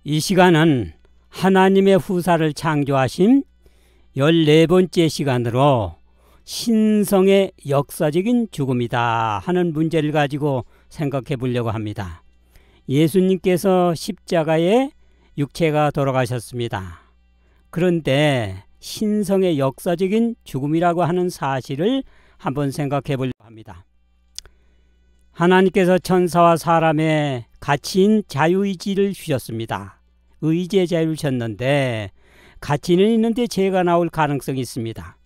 이 시간은 하나님의 후사를 창조하신 14번째 시간으로 신성의 역사적인 죽음이다 하는 문제를 가지고 생각해 보려고 합니다. 예수님께서 십자가에 육체가 돌아가셨습니다. 그런데 신성의 역사적인 죽음이라고 하는 사실을 한번 생각해 보려고 합니다. 하나님께서 천사와 사람의 가치인 자유의지를 주셨습니다. 의지의 자유를 주셨는데 가치는 있는데 죄가 나올 가능성이 있습니다.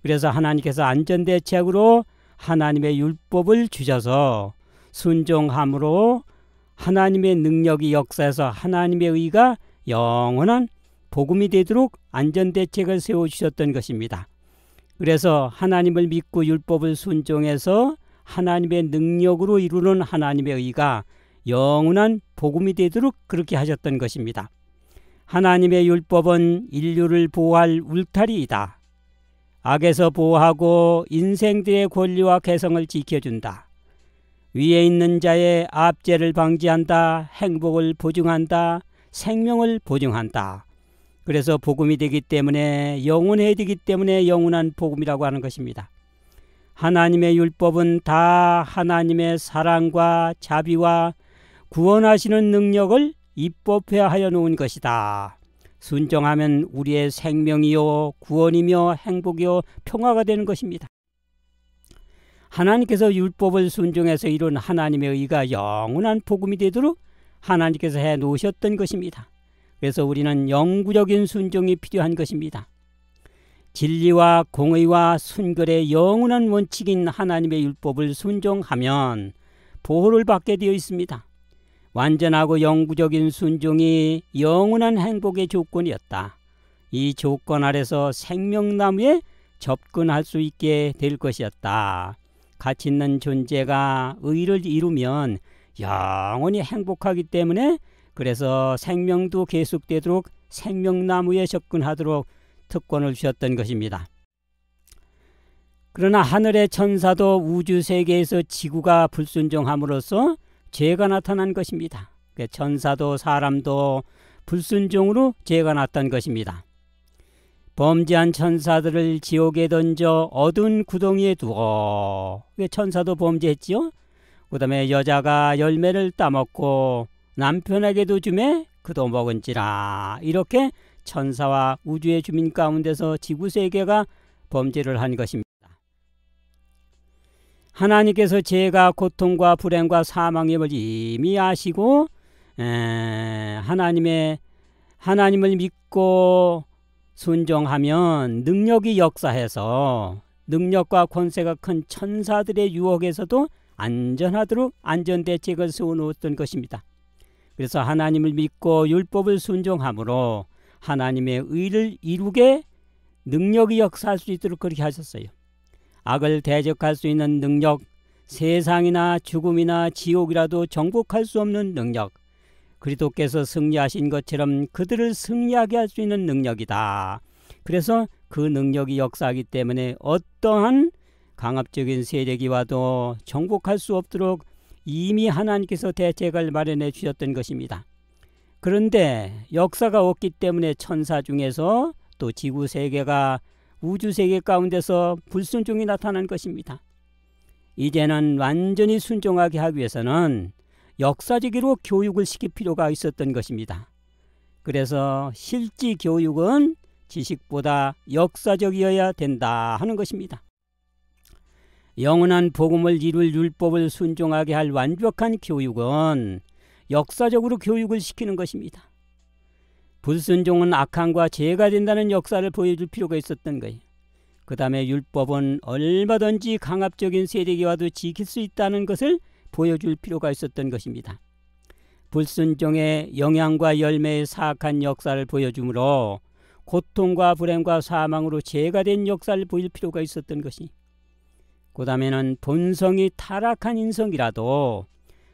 그래서 하나님께서 안전대책으로 하나님의 율법을 주셔서 순종함으로 하나님의 능력이 역사해서 하나님의 의가 영원한 복음이 되도록 안전대책을 세워주셨던 것입니다. 그래서 하나님을 믿고 율법을 순종해서 하나님의 능력으로 이루는 하나님의 의가 영원한 복음이 되도록 그렇게 하셨던 것입니다. 하나님의 율법은 인류를 보호할 울타리이다. 악에서 보호하고 인생들의 권리와 개성을 지켜준다. 위에 있는 자의 압제를 방지한다. 행복을 보증한다. 생명을 보증한다. 그래서 복음이 되기 때문에 영원해야 되기 때문에 영원한 복음이라고 하는 것입니다. 하나님의 율법은 다 하나님의 사랑과 자비와 구원하시는 능력을 입법하여 놓은 것이다. 순종하면 우리의 생명이요 구원이며 행복이요 평화가 되는 것입니다. 하나님께서 율법을 순종해서 이룬 하나님의 의가 영원한 복음이 되도록 하나님께서 해 놓으셨던 것입니다. 그래서 우리는 영구적인 순종이 필요한 것입니다. 진리와 공의와 순결의 영원한 원칙인 하나님의 율법을 순종하면 보호를 받게 되어 있습니다. 완전하고 영구적인 순종이 영원한 행복의 조건이었다. 이 조건 아래서 생명나무에 접근할 수 있게 될 것이었다. 가치 있는 존재가 의를 이루면 영원히 행복하기 때문에 그래서 생명도 계속되도록 생명나무에 접근하도록 특권을 주셨던 것입니다. 그러나 하늘의 천사도 우주세계에서 지구가 불순종함으로써 죄가 나타난 것입니다. 천사도 사람도 불순종으로 죄가 났던 것입니다. 범죄한 천사들을 지옥에 던져 어두운 구덩이에 두어 천사도 범죄했지요. 그 다음에 여자가 열매를 따먹고 남편에게도 주매 그도 먹은지라 이렇게 천사와 우주의 주민 가운데서 지구세계가 범죄를 한 것입니다. 하나님께서 죄가 고통과 불행과 사망임을 이미 아시고 하나님을 믿고 순종하면 능력이 역사해서 능력과 권세가 큰 천사들의 유혹에서도 안전하도록 안전대책을 세워놓았던 것입니다. 그래서 하나님을 믿고 율법을 순종함으로 하나님의 의를 이루게 능력이 역사할 수 있도록 그렇게 하셨어요. 악을 대적할 수 있는 능력, 세상이나 죽음이나 지옥이라도 정복할 수 없는 능력, 그리스도께서 승리하신 것처럼 그들을 승리하게 할 수 있는 능력이다. 그래서 그 능력이 역사하기 때문에 어떠한 강압적인 세력이 와도 정복할 수 없도록 이미 하나님께서 대책을 마련해 주셨던 것입니다. 그런데 역사가 없기 때문에 천사 중에서 또 지구세계가 우주세계 가운데서 불순종이 나타난 것입니다. 이제는 완전히 순종하게 하기 위해서는 역사적으로 교육을 시킬 필요가 있었던 것입니다. 그래서 실지 교육은 지식보다 역사적이어야 된다 하는 것입니다. 영원한 복음을 이룰 율법을 순종하게 할 완벽한 교육은 역사적으로 교육을 시키는 것입니다. 불순종은 악함과 죄가 된다는 역사를 보여줄 필요가 있었던 거예요. 그 다음에 율법은 얼마든지 강압적인 세력이 와도 지킬 수 있다는 것을 보여줄 필요가 있었던 것입니다. 불순종의 영향과 열매의 사악한 역사를 보여주므로 고통과 불행과 사망으로 죄가 된 역사를 보일 필요가 있었던 것이, 그 다음에는 본성이 타락한 인성이라도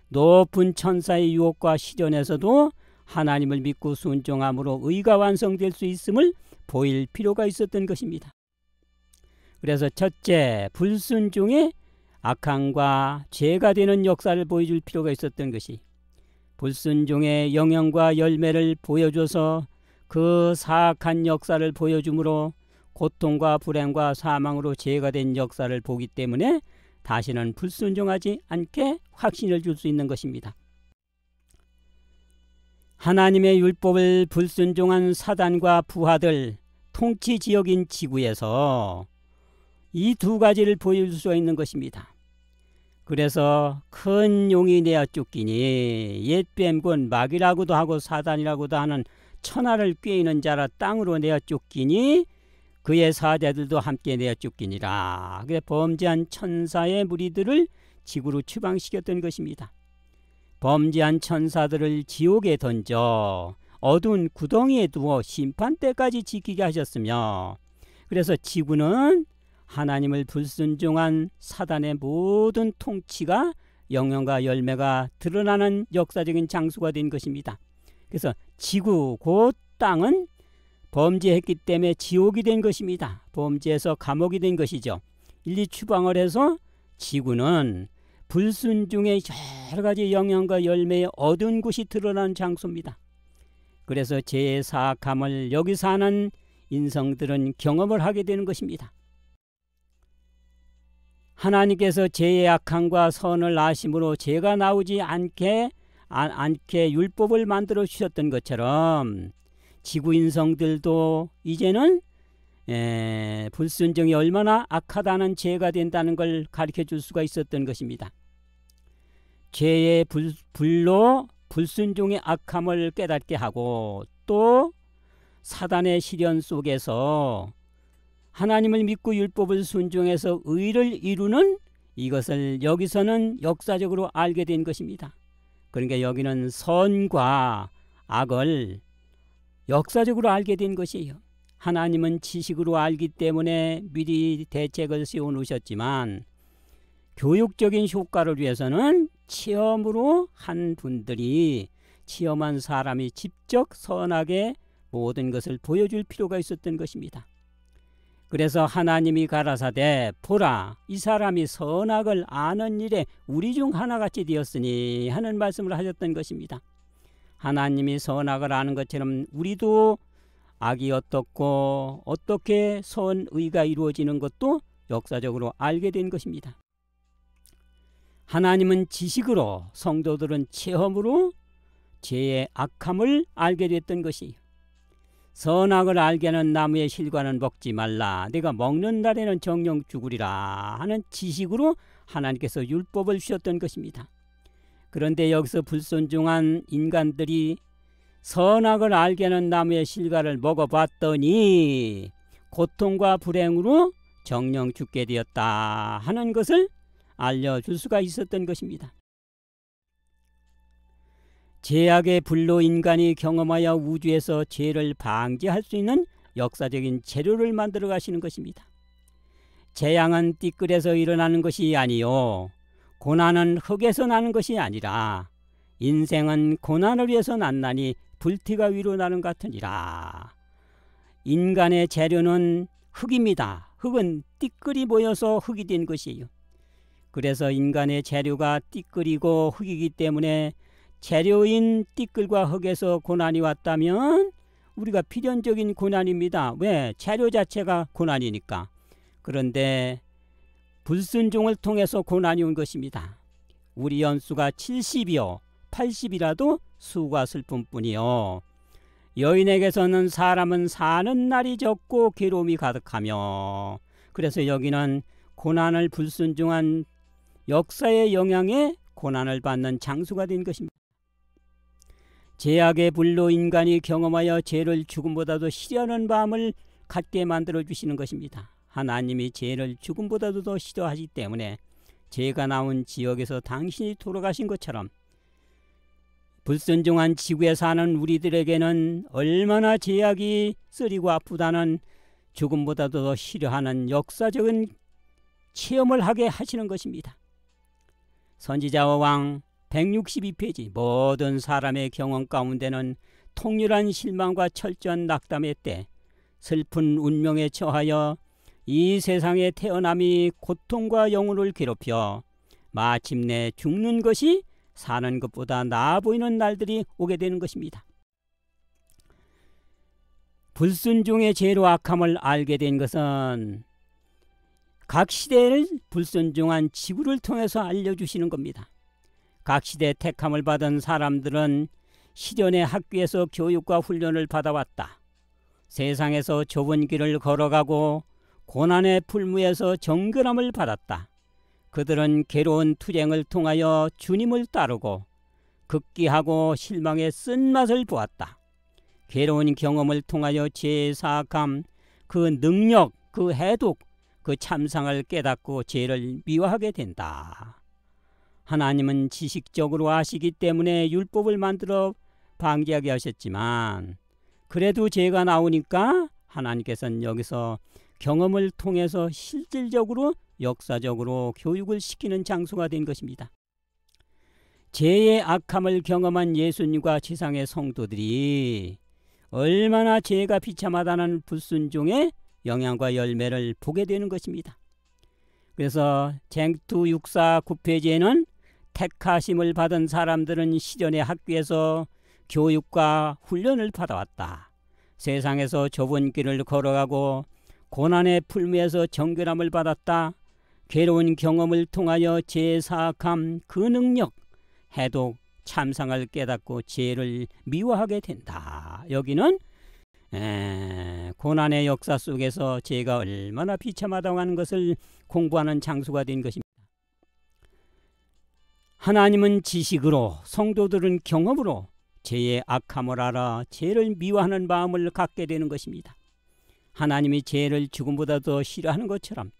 높은 천사의 유혹과 시련에서도 하나님을 믿고 순종함으로 의가 완성될 수 있음을 보일 필요가 있었던 것입니다. 그래서 첫째, 불순종의 악함과 죄가 되는 역사를 보여줄 필요가 있었던 것이, 불순종의 영향과 열매를 보여줘서 그 사악한 역사를 보여주므로 고통과 불행과 사망으로 죄가 된 역사를 보기 때문에 다시는 불순종하지 않게 확신을 줄 수 있는 것입니다. 하나님의 율법을 불순종한 사단과 부하들, 통치 지역인 지구에서 이 두 가지를 보여줄 수 있는 것입니다. 그래서 큰 용이 내어 쫓기니 옛 뱀군 마귀라고도 하고 사단이라고도 하는 천하를 꾀이는 자라 땅으로 내어 쫓기니 그의 사자들도 함께 내어 쫓기니라. 그래 범죄한 천사의 무리들을 지구로 추방시켰던 것입니다. 범죄한 천사들을 지옥에 던져 어두운 구덩이에 두어 심판 때까지 지키게 하셨으며, 그래서 지구는 하나님을 불순종한 사단의 모든 통치가 영향과 열매가 드러나는 역사적인 장소가 된 것입니다. 그래서 지구 곧 땅은 범죄했기 때문에 지옥이 된 것입니다. 범죄해서 감옥이 된 것이죠. 인리 추방을 해서 지구는 불순종의 여러 가지 영향과 열매의 어두운 곳이 드러나는 장소입니다. 그래서 죄의 사악함을 여기 사는 인성들은 경험을 하게 되는 것입니다. 하나님께서 죄의 악함과 선을 아심으로 죄가 나오지 않게 율법을 만들어 주셨던 것처럼 지구 인성들도 이제는 불순종이 얼마나 악하다는 죄가 된다는 걸 가르쳐 줄 수가 있었던 것입니다. 죄의 불로 불순종의 악함을 깨닫게 하고 또 사단의 시련 속에서 하나님을 믿고 율법을 순종해서 의를 이루는 이것을 여기서는 역사적으로 알게 된 것입니다. 그러니까 여기는 선과 악을 역사적으로 알게 된 것이에요. 하나님은 지식으로 알기 때문에 미리 대책을 세워놓으셨지만 교육적인 효과를 위해서는 체험으로 한 분들이, 체험한 사람이 직접 선하게 모든 것을 보여줄 필요가 있었던 것입니다. 그래서 하나님이 가라사대 보라 이 사람이 선악을 아는 일에 우리 중 하나같이 되었으니 하는 말씀을 하셨던 것입니다. 하나님이 선악을 아는 것처럼 우리도 악이 어떻고 어떻게 선의가 이루어지는 것도 역사적으로 알게 된 것입니다. 하나님은 지식으로, 성도들은 체험으로 죄의 악함을 알게 됐던 것이에요. 선악을 알게 하는 나무의 실과는 먹지 말라. 내가 먹는 날에는 정령 죽으리라 하는 지식으로 하나님께서 율법을 주셨던 것입니다. 그런데 여기서 불순종한 인간들이 선악을 알게 하는 나무의 실과를 먹어봤더니 고통과 불행으로 정령 죽게 되었다 하는 것을 알려줄 수가 있었던 것입니다. 죄악의 불로 인간이 경험하여 우주에서 죄를 방지할 수 있는 역사적인 재료를 만들어 가시는 것입니다. 재앙은 띠끌에서 일어나는 것이 아니요 고난은 흙에서 나는 것이 아니라 인생은 고난을 위해서 났나니 불티가 위로 나는 것 같으니라. 인간의 재료는 흙입니다. 흙은 띠끌이 모여서 흙이 된 것이에요. 그래서 인간의 재료가 띠끌이고 흙이기 때문에 재료인 띠끌과 흙에서 고난이 왔다면 우리가 필연적인 고난입니다. 왜? 재료 자체가 고난이니까. 그런데 불순종을 통해서 고난이 온 것입니다. 우리 연수가 70이요 80이라도 수가 슬픔뿐이요 여인에게서는 사람은 사는 날이 적고 괴로움이 가득하며, 그래서 여기는 고난을 불순종한 역사의 영향에 고난을 받는 장소가 된 것입니다. 죄악의 불로 인간이 경험하여 죄를 죽음보다도 싫어하는 마음을 갖게 만들어 주시는 것입니다. 하나님이 죄를 죽음보다도 더 싫어하시기 때문에 죄가 나온 지역에서 당신이 돌아가신 것처럼 불순종한 지구에 사는 우리들에게는 얼마나 죄악이 쓰리고 아프다는 죽음보다도 더 싫어하는 역사적인 체험을 하게 하시는 것입니다. 선지자와 왕 162페이지 모든 사람의 경험 가운데는 통렬한 실망과 철저한 낙담의 때 슬픈 운명에 처하여 이 세상에 태어남이 고통과 영혼을 괴롭혀 마침내 죽는 것이 사는 것보다 나아 보이는 날들이 오게 되는 것입니다. 불순종의 죄로 악함을 알게 된 것은 각 시대를 불순종한 지구를 통해서 알려주시는 겁니다. 각 시대 택함을 받은 사람들은 시련의 학교에서 교육과 훈련을 받아왔다. 세상에서 좁은 길을 걸어가고 고난의 풀무에서 정결함을 받았다. 그들은 괴로운 투쟁을 통하여 주님을 따르고 극기하고 실망의 쓴맛을 보았다. 괴로운 경험을 통하여 죄의 사악함, 그 능력, 그 해독, 그 참상을 깨닫고 죄를 미워하게 된다. 하나님은 지식적으로 아시기 때문에 율법을 만들어 방지하게 하셨지만 그래도 죄가 나오니까 하나님께서는 여기서 경험을 통해서 실질적으로 역사적으로 교육을 시키는 장소가 된 것입니다. 죄의 악함을 경험한 예수님과 지상의 성도들이 얼마나 죄가 비참하다는 불순종의 영향과 열매를 보게 되는 것입니다. 그래서 쟁투 64 9페이지에는 택하심을 받은 사람들은 시련의 학교에서 교육과 훈련을 받아왔다. 세상에서 좁은 길을 걸어가고 고난의 풀무에서 정결함을 받았다. 괴로운 경험을 통하여 죄의 사악함, 그 능력, 해독, 참상을 깨닫고 죄를 미워하게 된다. 여기는 고난의 역사 속에서 죄가 얼마나 비참하다고 하는 것을 공부하는 장소가 된 것입니다. 하나님은 지식으로, 성도들은 경험으로 죄의 악함을 알아 죄를 미워하는 마음을 갖게 되는 것입니다. 하나님이 죄를 죽음보다 더 싫어하는 것처럼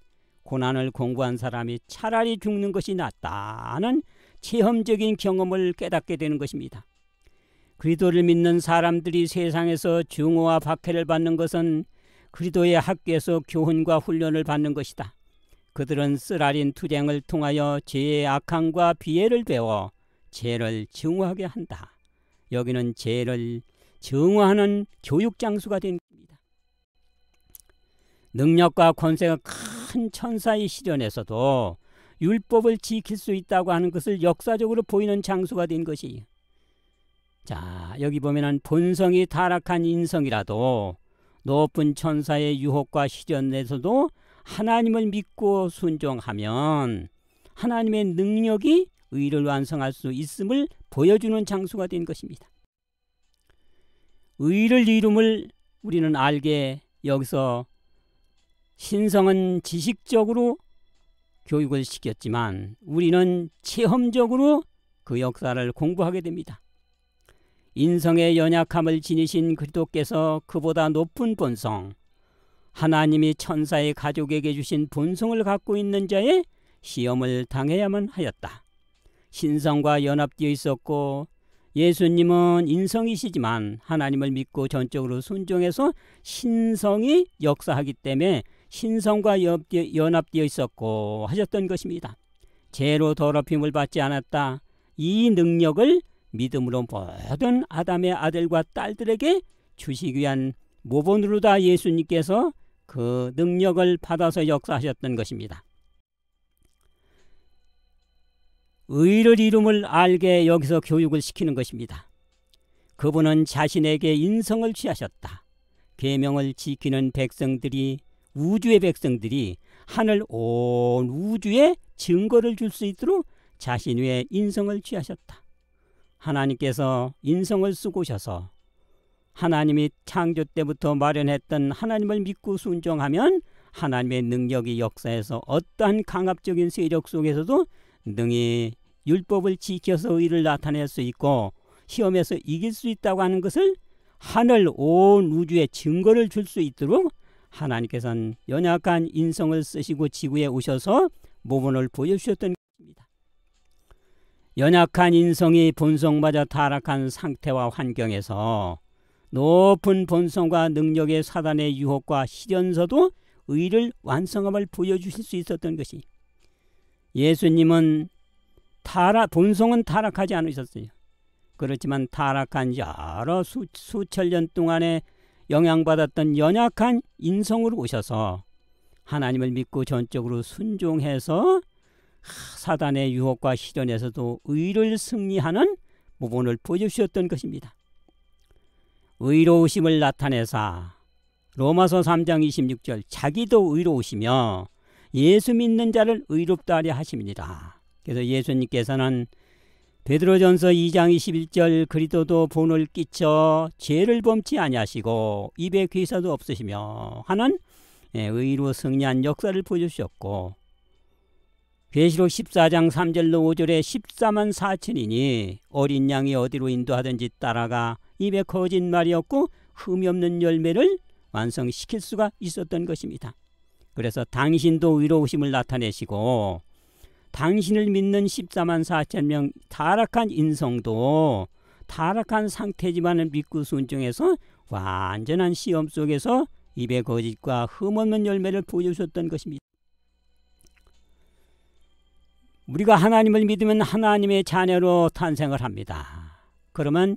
고난을 공부한 사람이 차라리 죽는 것이 낫다는 체험적인 경험을 깨닫게 되는 것입니다. 그리스도를 믿는 사람들이 세상에서 증오와 박해를 받는 것은 그리스도의 학교에서 교훈과 훈련을 받는 것이다. 그들은 쓰라린 투쟁을 통하여 죄의 악함과 비애를 배워 죄를 증오하게 한다. 여기는 죄를 증오하는 교육 장소가 된 겁니다. 능력과 권세가 큰 천사의 시련에서도 율법을 지킬 수 있다고 하는 것을 역사적으로 보이는 장소가 된 것이에요. 자, 여기 보면은 본성이 타락한 인성이라도 높은 천사의 유혹과 시련에서도 하나님을 믿고 순종하면 하나님의 능력이 의를 완성할 수 있음을 보여주는 장소가 된 것입니다. 의를 이룸을 우리는 알게 여기서 신성은 지식적으로 교육을 시켰지만 우리는 체험적으로 그 역사를 공부하게 됩니다. 인성의 연약함을 지니신 그리스도께서 그보다 높은 본성, 하나님이 천사의 가족에게 주신 본성을 갖고 있는 자의 시험을 당해야만 하였다. 신성과 연합되어 있었고 예수님은 인성이시지만 하나님을 믿고 전적으로 순종해서 신성이 역사하기 때문에 신성과 연합되어 있었고 하셨던 것입니다. 죄로 더럽힘을 받지 않았다. 이 능력을 믿음으로 모든 아담의 아들과 딸들에게 주시기 위한 모본으로 다 예수님께서 그 능력을 받아서 역사하셨던 것입니다. 의를 이룸을 알게 여기서 교육을 시키는 것입니다. 그분은 자신에게 인성을 취하셨다. 계명을 지키는 백성들이, 우주의 백성들이 하늘 온 우주에 증거를 줄 수 있도록 자신 위에 인성을 취하셨다. 하나님께서 인성을 쓰고 오셔서 하나님이 창조 때부터 마련했던 하나님을 믿고 순종하면 하나님의 능력이 역사에서 어떠한 강압적인 세력 속에서도 능히 율법을 지켜서 의를 나타낼 수 있고 시험에서 이길 수 있다고 하는 것을 하늘 온 우주에 증거를 줄 수 있도록 하나님께서는 연약한 인성을 쓰시고 지구에 오셔서 모본을 보여주셨던 것입니다. 연약한 인성이 본성마저 타락한 상태와 환경에서 높은 본성과 능력의 사단의 유혹과 시련서도 의를 완성함을 보여주실 수 있었던 것이, 예수님은 본성은 타락하지 않으셨어요. 그렇지만 타락한 여러 수천 년 동안에 영향받았던 연약한 인성으로 오셔서 하나님을 믿고 전적으로 순종해서 사단의 유혹과 시련에서도 의를 승리하는 모본을 보여주셨던 것입니다. 의로우심을 나타내사 로마서 3장 26절 자기도 의로우시며 예수 믿는 자를 의롭다 하려 하십니다. 그래서 예수님께서는 베드로전서 2장 21절 그리스도도 본을 끼쳐 죄를 범치 아니하시고 입에 괴사도 없으시며 하는 의로 승리한 역사를 보여주셨고, 계시록 14장 3절로 5절에 14만 4천이니 어린 양이 어디로 인도하든지 따라가 입에 거짓말이 없고 흠이 없는 열매를 완성시킬 수가 있었던 것입니다. 그래서 당신도 의로우심을 나타내시고 당신을 믿는 14만 4천 명 타락한 인성도 타락한 상태지만 믿고 순종해서 완전한 시험 속에서 입의 거짓과 흠없는 열매를 보여주셨던 것입니다. 우리가 하나님을 믿으면 하나님의 자녀로 탄생을 합니다. 그러면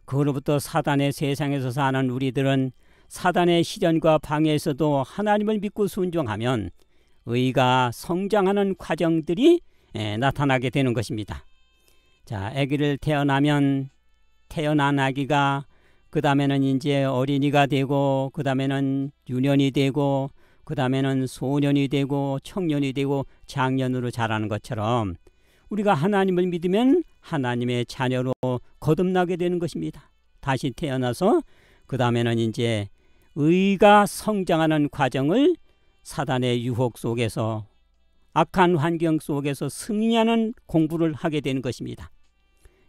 그로부터 사단의 세상에서 사는 우리들은 사단의 시련과 방해에서도 하나님을 믿고 순종하면 의가 성장하는 과정들이 나타나게 되는 것입니다. 자, 아기를 태어난 아기가 그 다음에는 이제 어린이가 되고 그 다음에는 유년이 되고 그 다음에는 소년이 되고 청년이 되고 장년으로 자라는 것처럼 우리가 하나님을 믿으면 하나님의 자녀로 거듭나게 되는 것입니다. 다시 태어나서 그 다음에는 이제 의가 성장하는 과정을 사단의 유혹 속에서 악한 환경 속에서 승리하는 공부를 하게 되는 것입니다.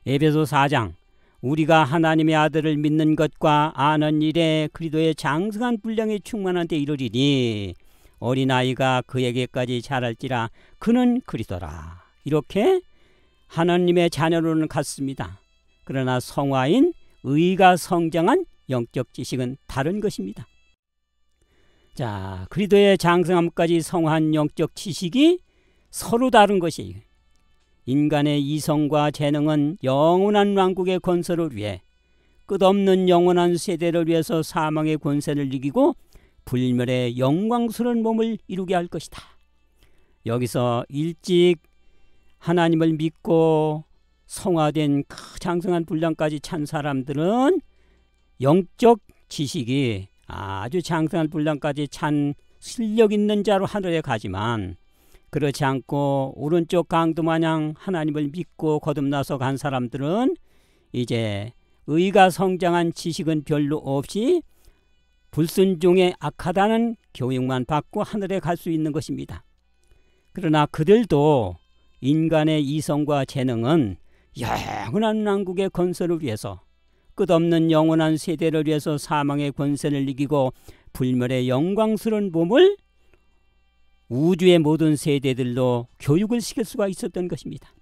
에베소 4장 우리가 하나님의 아들을 믿는 것과 아는 일에 그리스도의 장성한 분량이 충만한 데 이르리니 어린아이가 그에게까지 자랄지라 그는 그리스도라. 이렇게 하나님의 자녀로는 같습니다. 그러나 성화인 의가 성장한 영적 지식은 다른 것입니다. 자, 그리스도의 장성함까지 성한 영적 지식이 서로 다른 것이 인간의 이성과 재능은 영원한 왕국의 건설을 위해 끝없는 영원한 세대를 위해서 사망의 권세를 이기고 불멸의 영광스러운 몸을 이루게 할 것이다. 여기서 일찍 하나님을 믿고 성화된 그 장성한 분량까지 찬 사람들은 영적 지식이 아주 장성한 분량까지 찬 실력 있는 자로 하늘에 가지만 그렇지 않고 오른쪽 강도 마냥 하나님을 믿고 거듭나서 간 사람들은 이제 의가 성장한 지식은 별로 없이 불순종에 악하다는 교육만 받고 하늘에 갈 수 있는 것입니다. 그러나 그들도 인간의 이성과 재능은 영원한 왕국의 건설을 위해서 끝없는 영원한 세대를 위해서 사망의 권세를 이기고 불멸의 영광스러운 몸을 우주의 모든 세대들로 교육을 시킬 수가 있었던 것입니다.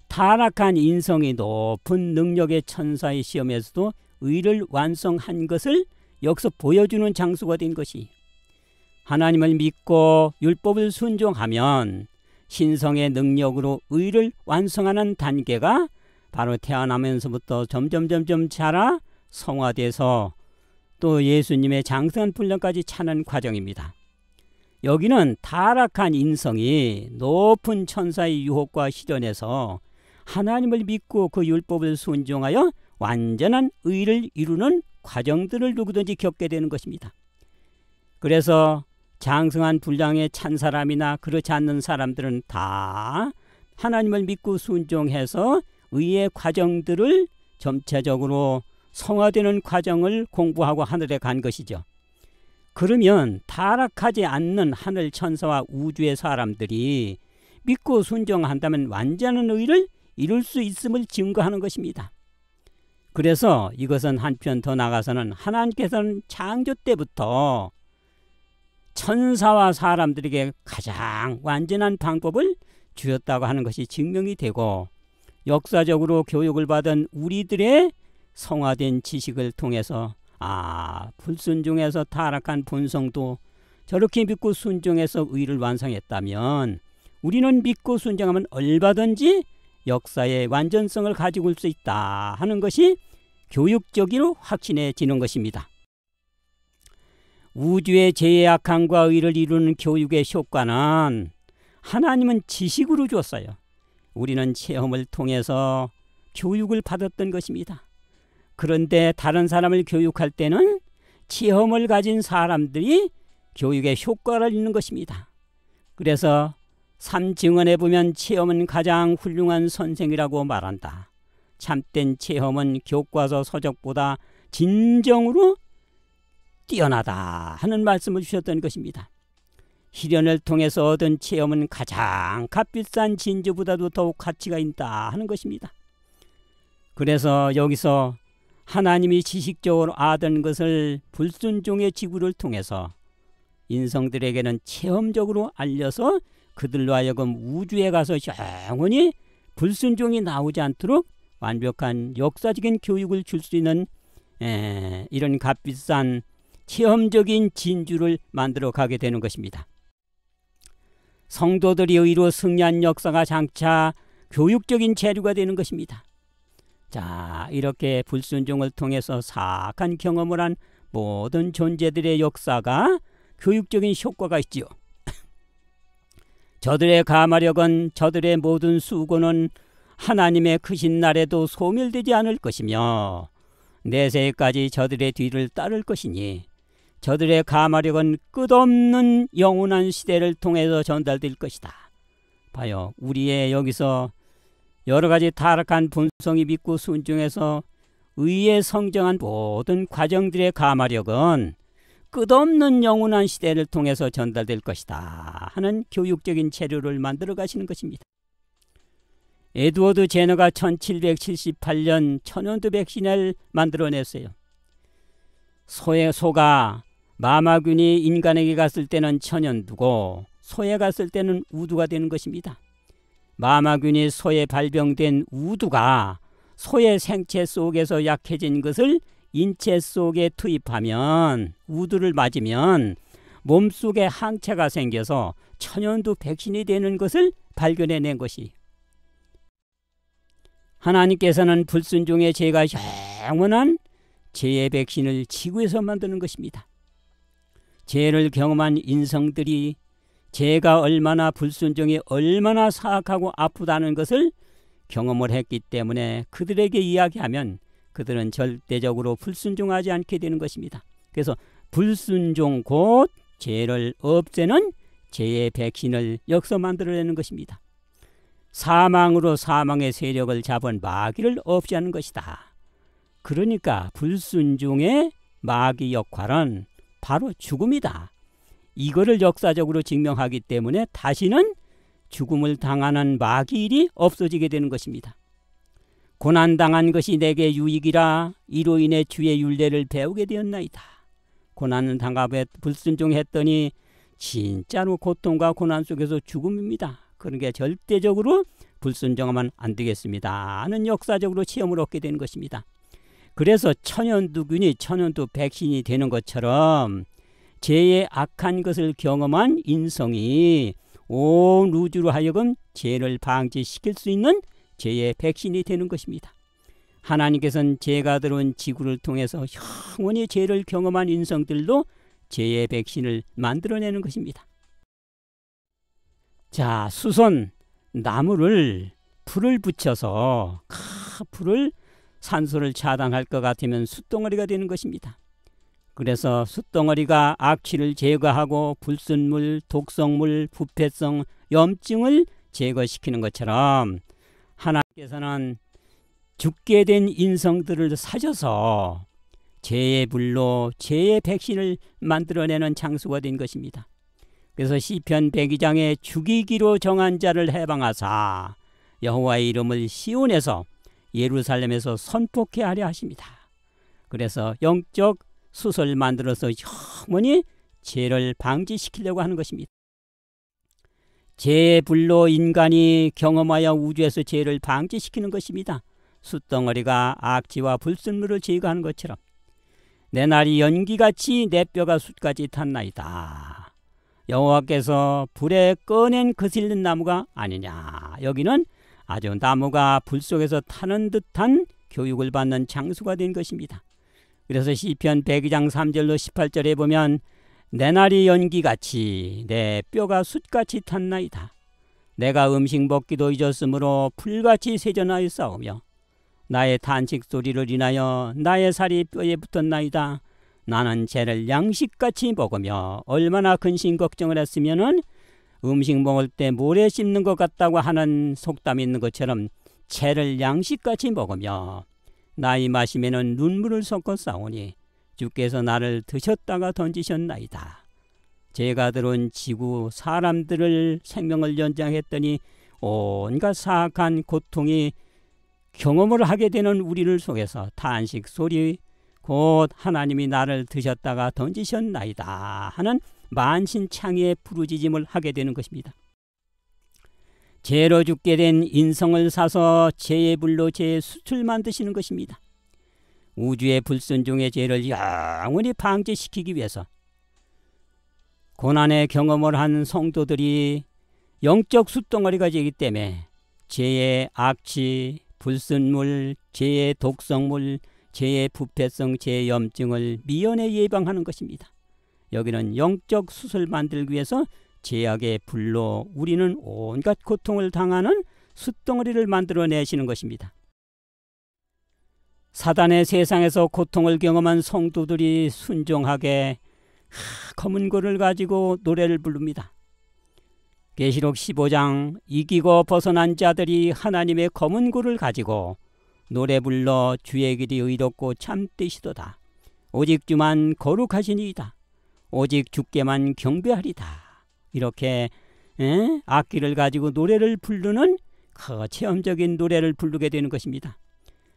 타락한 인성이 높은 능력의 천사의 시험에서도 의를 완성한 것을 여기서 보여주는 장소가 된 것이 하나님을 믿고 율법을 순종하면 신성의 능력으로 의를 완성하는 단계가 바로 태어나면서부터 점점 자라 성화돼서 또 예수님의 장성한 분량까지 차는 과정입니다. 여기는 타락한 인성이 높은 천사의 유혹과 시련에서 하나님을 믿고 그 율법을 순종하여 완전한 의를 이루는 과정들을 누구든지 겪게 되는 것입니다. 그래서 장성한 분량에 찬 사람이나 그렇지 않는 사람들은 다 하나님을 믿고 순종해서 의의 과정들을 점차적으로 성화되는 과정을 공부하고 하늘에 간 것이죠. 그러면 타락하지 않는 하늘 천사와 우주의 사람들이 믿고 순종한다면 완전한 의를 이룰 수 있음을 증거하는 것입니다. 그래서 이것은 한편 더 나가서는 하나님께서는 창조 때부터 천사와 사람들에게 가장 완전한 방법을 주셨다고 하는 것이 증명이 되고 역사적으로 교육을 받은 우리들의 성화된 지식을 통해서 불순종해서 타락한 본성도 저렇게 믿고 순종해서 의를 완성했다면 우리는 믿고 순종하면 얼마든지 역사의 완전성을 가지고 올 수 있다 하는 것이 교육적으로 확신해지는 것입니다. 우주의 죄의 악함과 의를 이루는 교육의 효과는 하나님은 지식으로 줬어요. 우리는 체험을 통해서 교육을 받았던 것입니다. 그런데 다른 사람을 교육할 때는 체험을 가진 사람들이 교육의 효과를 잇는 것입니다. 그래서 삼증언에 보면 체험은 가장 훌륭한 선생이라고 말한다. 참된 체험은 교과서 서적보다 진정으로 뛰어나다 하는 말씀을 주셨던 것입니다. 희련을 통해서 얻은 체험은 가장 값비싼 진주보다도 더욱 가치가 있다 하는 것입니다. 그래서 여기서 하나님이 지식적으로 아던 것을 불순종의 지구를 통해서 인성들에게는 체험적으로 알려서 그들로 하여금 우주에 가서 영원히 불순종이 나오지 않도록 완벽한 역사적인 교육을 줄 수 있는 이런 값비싼 체험적인 진주를 만들어 가게 되는 것입니다. 성도들이 의로 승리한 역사가 장차 교육적인 재료가 되는 것입니다. 자, 이렇게 불순종을 통해서 사악한 경험을 한 모든 존재들의 역사가 교육적인 효과가 있지요. 저들의 가마력은, 저들의 모든 수고는 하나님의 크신 날에도 소멸되지 않을 것이며 내세까지 저들의 뒤를 따를 것이니 저들의 가마력은 끝없는 영원한 시대를 통해서 전달될 것이다. 봐요, 우리의 여기서 여러 가지 타락한 본성이 믿고 순종해서 의에 성정한 모든 과정들의 가마력은 끝없는 영원한 시대를 통해서 전달될 것이다 하는 교육적인 재료를 만들어 가시는 것입니다. 에드워드 제너가 1778년 천연두 백신을 만들어냈어요. 소가 마마균이 인간에게 갔을 때는 천연두고 소에 갔을 때는 우두가 되는 것입니다. 마마균이 소에 발병된 우두가 소의 생체 속에서 약해진 것을 인체 속에 투입하면, 우두를 맞으면 몸속에 항체가 생겨서 천연두 백신이 되는 것을 발견해낸 것이, 하나님께서는 불순종의 죄가 영원한 죄의 백신을 지구에서 만드는 것입니다. 죄를 경험한 인성들이 죄가 얼마나, 불순종이 얼마나 사악하고 아프다는 것을 경험을 했기 때문에 그들에게 이야기하면 그들은 절대적으로 불순종하지 않게 되는 것입니다. 그래서 불순종 곧 죄를 없애는 죄의 백신을 여기서 만들어내는 것입니다. 사망으로 사망의 세력을 잡은 마귀를 없애하는 것이다. 그러니까 불순종의 마귀 역할은 바로 죽음이다. 이거를 역사적으로 증명하기 때문에 다시는 죽음을 당하는 마귀 일이 없어지게 되는 것입니다. 고난당한 것이 내게 유익이라 이로 인해 주의 율례를 배우게 되었나이다. 고난을 당하고 불순종했더니 진짜로 고통과 고난 속에서 죽음입니다. 그러니까 절대적으로 불순종하면 안 되겠습니다 하는 역사적으로 체험을 얻게 되는 것입니다. 그래서 천연두균이 천연두 백신이 되는 것처럼 죄의 악한 것을 경험한 인성이 온 우주로 하여금 죄를 방지시킬 수 있는 죄의 백신이 되는 것입니다. 하나님께서는 죄가 들어온 지구를 통해서 영원히 죄를 경험한 인성들도 죄의 백신을 만들어내는 것입니다. 자, 수선 나무를 불을 붙여서 불을 산소를 차단할 것 같으면 숯덩어리가 되는 것입니다. 그래서 숯덩어리가 악취를 제거하고 불순물, 독성물, 부패성, 염증을 제거시키는 것처럼 하나님께서는 죽게 된 인성들을 사셔서 죄의 불로 죄의 백신을 만들어내는 장소가 된 것입니다. 그래서 시편 102장에 죽이기로 정한 자를 해방하사 여호와의 이름을 시온에서 예루살렘에서 선포케 하려 하십니다. 그래서 영적 숯을 만들어서 영원히 죄를 방지시키려고 하는 것입니다. 죄의 불로 인간이 경험하여 우주에서 죄를 방지시키는 것입니다. 숯덩어리가 악취와 불순물을 제거하는 것처럼 내 날이 연기같이 내 뼈가 숯같이 탔나이다. 여호와께서 불에 꺼낸 거슬린 나무가 아니냐. 여기는 아주 나무가 불 속에서 타는 듯한 교육을 받는 장소가 된 것입니다. 그래서 시편 102장 3절로 18절에 보면 내 날이 연기같이 내 뼈가 숯같이 탔나이다. 내가 음식 먹기도 잊었으므로 풀같이 세전하여 싸우며 나의 탄식 소리를 인하여 나의 살이 뼈에 붙었나이다. 나는 죄를 양식같이 먹으며 얼마나 근심 걱정을 했으면은 음식 먹을 때 모래 씹는 것 같다고 하는 속담이 있는 것처럼 채를 양식같이 먹으며 나이 마시면은 눈물을 섞어 싸우니 주께서 나를 드셨다가 던지셨나이다. 죄가 들어온 지구 사람들을 생명을 연장했더니 온갖 사악한 고통이 경험을 하게 되는 우리를 속에서 탄식 소리 곧 하나님이 나를 드셨다가 던지셨나이다 하는 만신창이의 부르짖음을 하게 되는 것입니다. 죄로 죽게 된 인성을 사서 죄의 불로 죄의 숯을 만드시는 것입니다. 우주의 불순종의 죄를 영원히 방지시키기 위해서 고난의 경험을 한 성도들이 영적 숯덩어리가 되기 때문에 죄의 악취, 불순물, 죄의 독성물, 죄의 부패성, 죄의 염증을 미연에 예방하는 것입니다. 여기는 영적 숯을 만들기 위해서 죄악의 불로 우리는 온갖 고통을 당하는 숯덩어리를 만들어내시는 것입니다. 사단의 세상에서 고통을 경험한 성도들이 순종하게 검은 고를 가지고 노래를 부릅니다. 계시록 15장 이기고 벗어난 자들이 하나님의 검은 고를 가지고 노래 불러 주의 길이 의롭고 참되시도다. 오직 주만 거룩하시니이다. 오직 주께만 경배하리다. 이렇게 악기를 가지고 노래를 부르는 그 체험적인 노래를 부르게 되는 것입니다.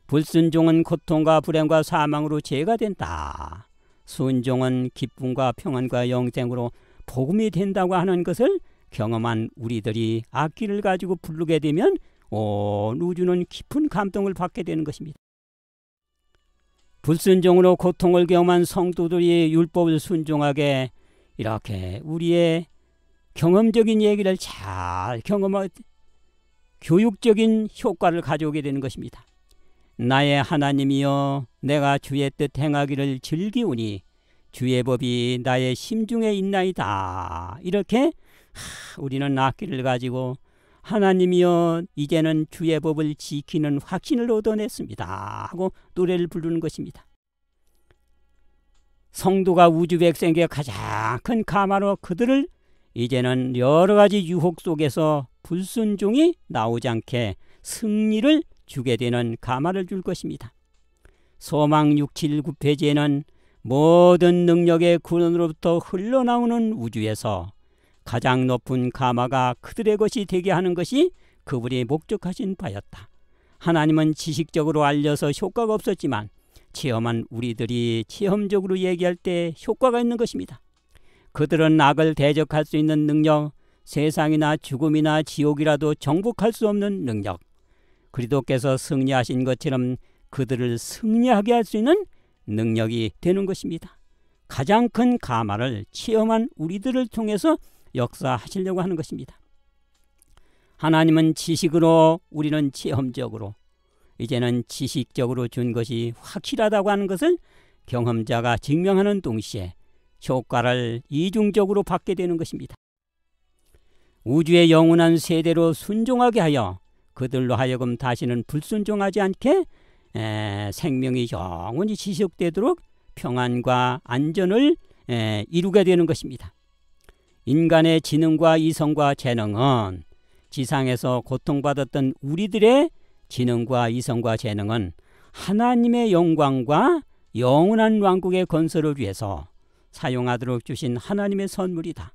불순종은 고통과 불행과 사망으로 죄가 된다. 순종은 기쁨과 평안과 영생으로 복음이 된다고 하는 것을 경험한 우리들이 악기를 가지고 부르게 되면 온 우주는 깊은 감동을 받게 되는 것입니다. 불순종으로 고통을 경험한 성도들이 율법을 순종하게 이렇게 우리의 경험적인 얘기를 잘 경험하고 교육적인 효과를 가져오게 되는 것입니다. 나의 하나님이여 내가 주의 뜻 행하기를 즐기오니 주의 법이 나의 심중에 있나이다. 이렇게 우리는 악기를 가지고 하나님이여 이제는 주의 법을 지키는 확신을 얻어냈습니다 하고 노래를 부르는 것입니다. 성도가 우주 백성에게 가장 큰 가마로 그들을 이제는 여러 가지 유혹 속에서 불순종이 나오지 않게 승리를 주게 되는 가마를 줄 것입니다. 소망 679페이지에는 모든 능력의 근원으로부터 흘러나오는 우주에서 가장 높은 가마가 그들의 것이 되게 하는 것이 그분이 목적하신 바였다. 하나님은 지식적으로 알려서 효과가 없었지만 체험한 우리들이 체험적으로 얘기할 때 효과가 있는 것입니다. 그들은 악을 대적할 수 있는 능력, 세상이나 죽음이나 지옥이라도 정복할 수 없는 능력, 그리스도께서 승리하신 것처럼 그들을 승리하게 할 수 있는 능력이 되는 것입니다. 가장 큰 가마를 체험한 우리들을 통해서 역사하시려고 하는 것입니다. 하나님은 지식으로, 우리는 체험적으로, 이제는 지식적으로 준 것이 확실하다고 하는 것을 경험자가 증명하는 동시에 효과를 이중적으로 받게 되는 것입니다. 우주의 영원한 세대로 순종하게 하여 그들로 하여금 다시는 불순종하지 않게 생명이 영원히 지속되도록 평안과 안전을 이루게 되는 것입니다. 인간의 지능과 이성과 재능은 지상에서 고통받았던 우리들의 지능과 이성과 재능은 하나님의 영광과 영원한 왕국의 건설을 위해서 사용하도록 주신 하나님의 선물이다.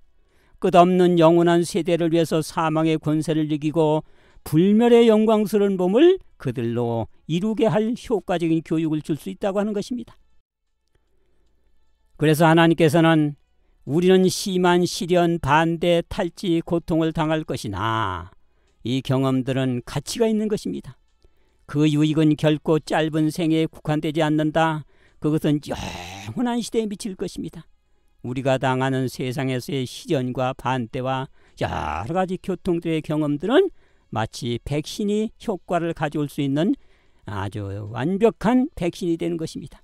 끝없는 영원한 세대를 위해서 사망의 권세를 이기고 불멸의 영광스러운 몸을 그들로 이루게 할 효과적인 교육을 줄 수 있다고 하는 것입니다. 그래서 하나님께서는 우리는 심한 시련, 반대, 탈취, 고통을 당할 것이나 이 경험들은 가치가 있는 것입니다. 그 유익은 결코 짧은 생애에 국한되지 않는다. 그것은 영원한 시대에 미칠 것입니다. 우리가 당하는 세상에서의 시련과 반대와 여러 가지 교통들의 경험들은 마치 백신이 효과를 가져올 수 있는 아주 완벽한 백신이 되는 것입니다.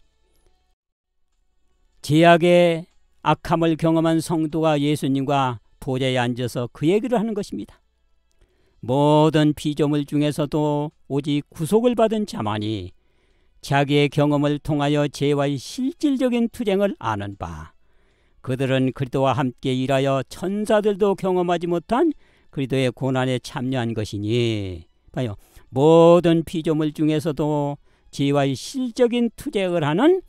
제약의 악함을 경험한 성도가 예수님과 보좌에 앉아서 그 얘기를 하는 것입니다. 모든 피조물 중에서도 오직 구속을 받은 자만이 자기의 경험을 통하여 죄와의 실질적인 투쟁을 아는 바, 그들은 그리스도와 함께 일하여 천사들도 경험하지 못한 그리스도의 고난에 참여한 것이니, 봐요, 모든 피조물 중에서도 죄와의 실적인 투쟁을 하는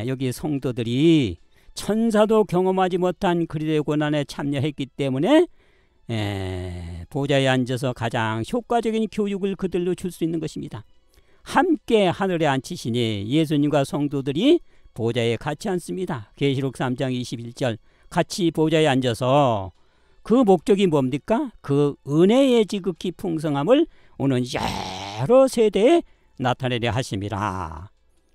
여기 성도들이 천사도 경험하지 못한 그리스도의 고난에 참여했기 때문에 보좌에 앉아서 가장 효과적인 교육을 그들로 줄 수 있는 것입니다. 함께 하늘에 앉히시니 예수님과 성도들이 보좌에 같이 앉습니다. 계시록 3장 21절 같이 보좌에 앉아서 그 목적이 뭡니까? 그 은혜의 지극히 풍성함을 오는 여러 세대에 나타내려 하심이라.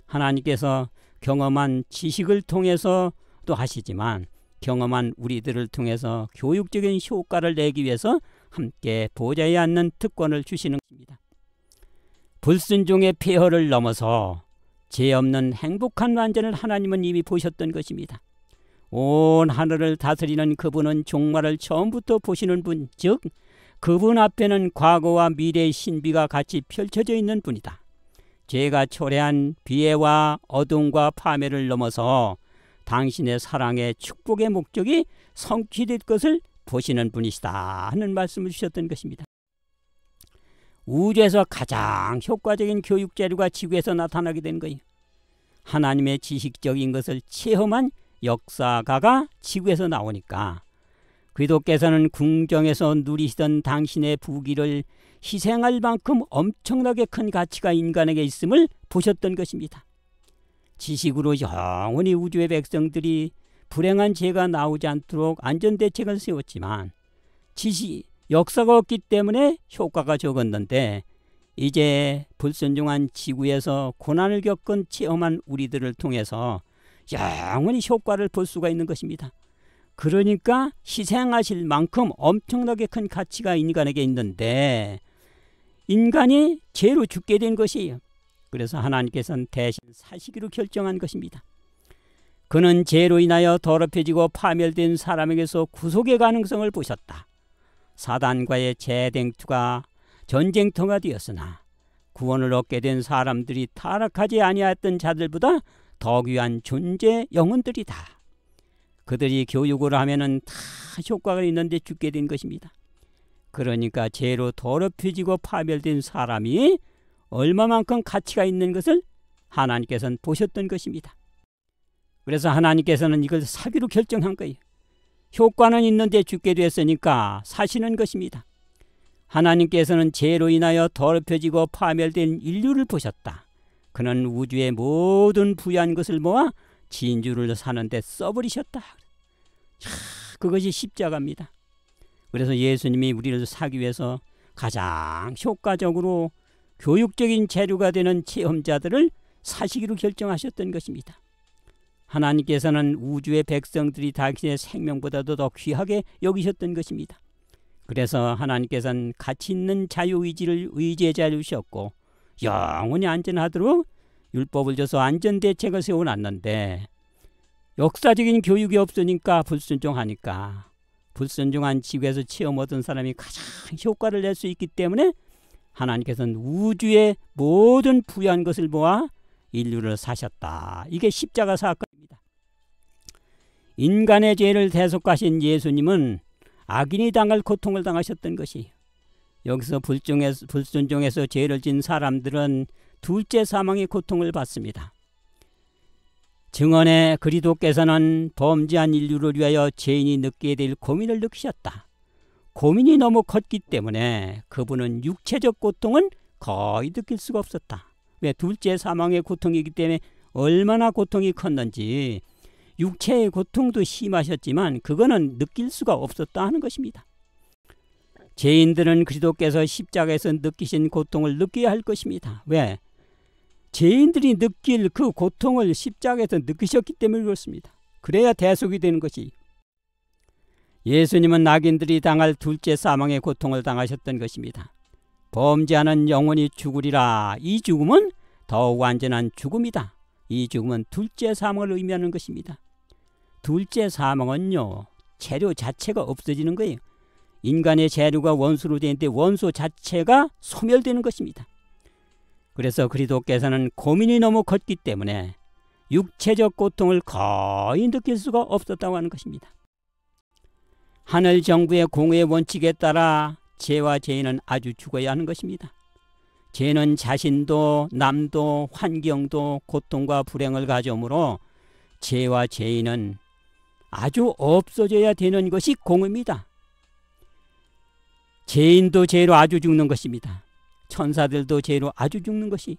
하나님께서 경험한 지식을 통해서도 하시지만 경험한 우리들을 통해서 교육적인 효과를 내기 위해서 함께 보좌에 앉는 특권을 주시는 것입니다. 불순종의 폐허를 넘어서 죄 없는 행복한 완전을 하나님은 이미 보셨던 것입니다. 온 하늘을 다스리는 그분은 종말을 처음부터 보시는 분, 즉 그분 앞에는 과거와 미래의 신비가 같이 펼쳐져 있는 분이다. 죄가 초래한 비애와 어둠과 파멸을 넘어서 당신의 사랑의 축복의 목적이 성취될 것을 보시는 분이시다 하는 말씀을 주셨던 것입니다. 우주에서 가장 효과적인 교육 재료가 지구에서 나타나게 된 거예요. 하나님의 지식적인 것을 체험한 역사가가 지구에서 나오니까 그리스도께서는 궁정에서 누리시던 당신의 부귀를 희생할 만큼 엄청나게 큰 가치가 인간에게 있음을 보셨던 것입니다. 지식으로 영원히 우주의 백성들이 불행한 죄가 나오지 않도록 안전대책을 세웠지만 역사가 없기 때문에 효과가 적었는데 이제 불순종한 지구에서 고난을 겪은 체험한 우리들을 통해서 영원히 효과를 볼 수가 있는 것입니다. 그러니까 희생하실 만큼 엄청나게 큰 가치가 인간에게 있는데 인간이 죄로 죽게 된 것이에요. 그래서 하나님께서는 대신 사시기로 결정한 것입니다. 그는 죄로 인하여 더럽혀지고 파멸된 사람에게서 구속의 가능성을 보셨다. 사단과의 전쟁터가 되었으나 구원을 얻게 된 사람들이 타락하지 아니하였던 자들보다 더 귀한 존재 영혼들이다. 그들이 교육을 하면은 다 효과가 있는데 죽게 된 것입니다. 그러니까 죄로 더럽혀지고 파멸된 사람이 얼마만큼 가치가 있는 것을 하나님께서는 보셨던 것입니다. 그래서 하나님께서는 이걸 사기로 결정한 거예요. 효과는 있는데 죽게 됐으니까 사시는 것입니다. 하나님께서는 죄로 인하여 더럽혀지고 파멸된 인류를 보셨다. 그는 우주의 모든 부유한 것을 모아 진주를 사는데 써버리셨다. 그것이 십자가입니다. 그래서 예수님이 우리를 사기 위해서 가장 효과적으로 교육적인 재료가 되는 체험자들을 사시기로 결정하셨던 것입니다. 하나님께서는 우주의 백성들이 당신의 생명보다도 더 귀하게 여기셨던 것입니다. 그래서 하나님께서는 가치 있는 자유의지를 의지의 자유를 주셨고 영원히 안전하도록 율법을 줘서 안전대책을 세워놨는데 역사적인 교육이 없으니까 불순종하니까 불순종한 지구에서 체험 얻은 사람이 가장 효과를 낼 수 있기 때문에 하나님께서는 우주의 모든 부유한 것을 모아 인류를 사셨다. 이게 십자가 사건입니다. 인간의 죄를 대속하신 예수님은 악인이 당할 고통을 당하셨던 것이 여기서 불순종해서 죄를 진 사람들은 둘째 사망의 고통을 받습니다. 증언에 그리스도께서는 범죄한 인류를 위하여 죄인이 느끼게 될 고민을 느끼셨다. 고민이 너무 컸기 때문에 그분은 육체적 고통은 거의 느낄 수가 없었다. 왜? 둘째 사망의 고통이기 때문에 얼마나 고통이 컸는지 육체의 고통도 심하셨지만 그거는 느낄 수가 없었다 하는 것입니다. 죄인들은 그리스도께서 십자가에서 느끼신 고통을 느껴야 할 것입니다. 왜? 죄인들이 느낄 그 고통을 십자가에서 느끼셨기 때문에 그렇습니다. 그래야 대속이 되는 것이. 예수님은 악인들이 당할 둘째 사망의 고통을 당하셨던 것입니다. 범죄하는 영혼이 죽으리라. 이 죽음은 더욱 완전한 죽음이다. 이 죽음은 둘째 사망을 의미하는 것입니다. 둘째 사망은요, 재료 자체가 없어지는 거예요. 인간의 재료가 원수로 되는데 원수 자체가 소멸되는 것입니다. 그래서 그리스도께서는 고민이 너무 컸기 때문에 육체적 고통을 거의 느낄 수가 없었다고 하는 것입니다. 하늘 정부의 공의의 원칙에 따라 죄와 죄인은 아주 죽어야 하는 것입니다. 죄는 자신도 남도 환경도 고통과 불행을 가져오므로 죄와 죄인은 아주 없어져야 되는 것이 공의입니다. 죄인도 죄로 아주 죽는 것입니다. 천사들도 죄로 아주 죽는 것이,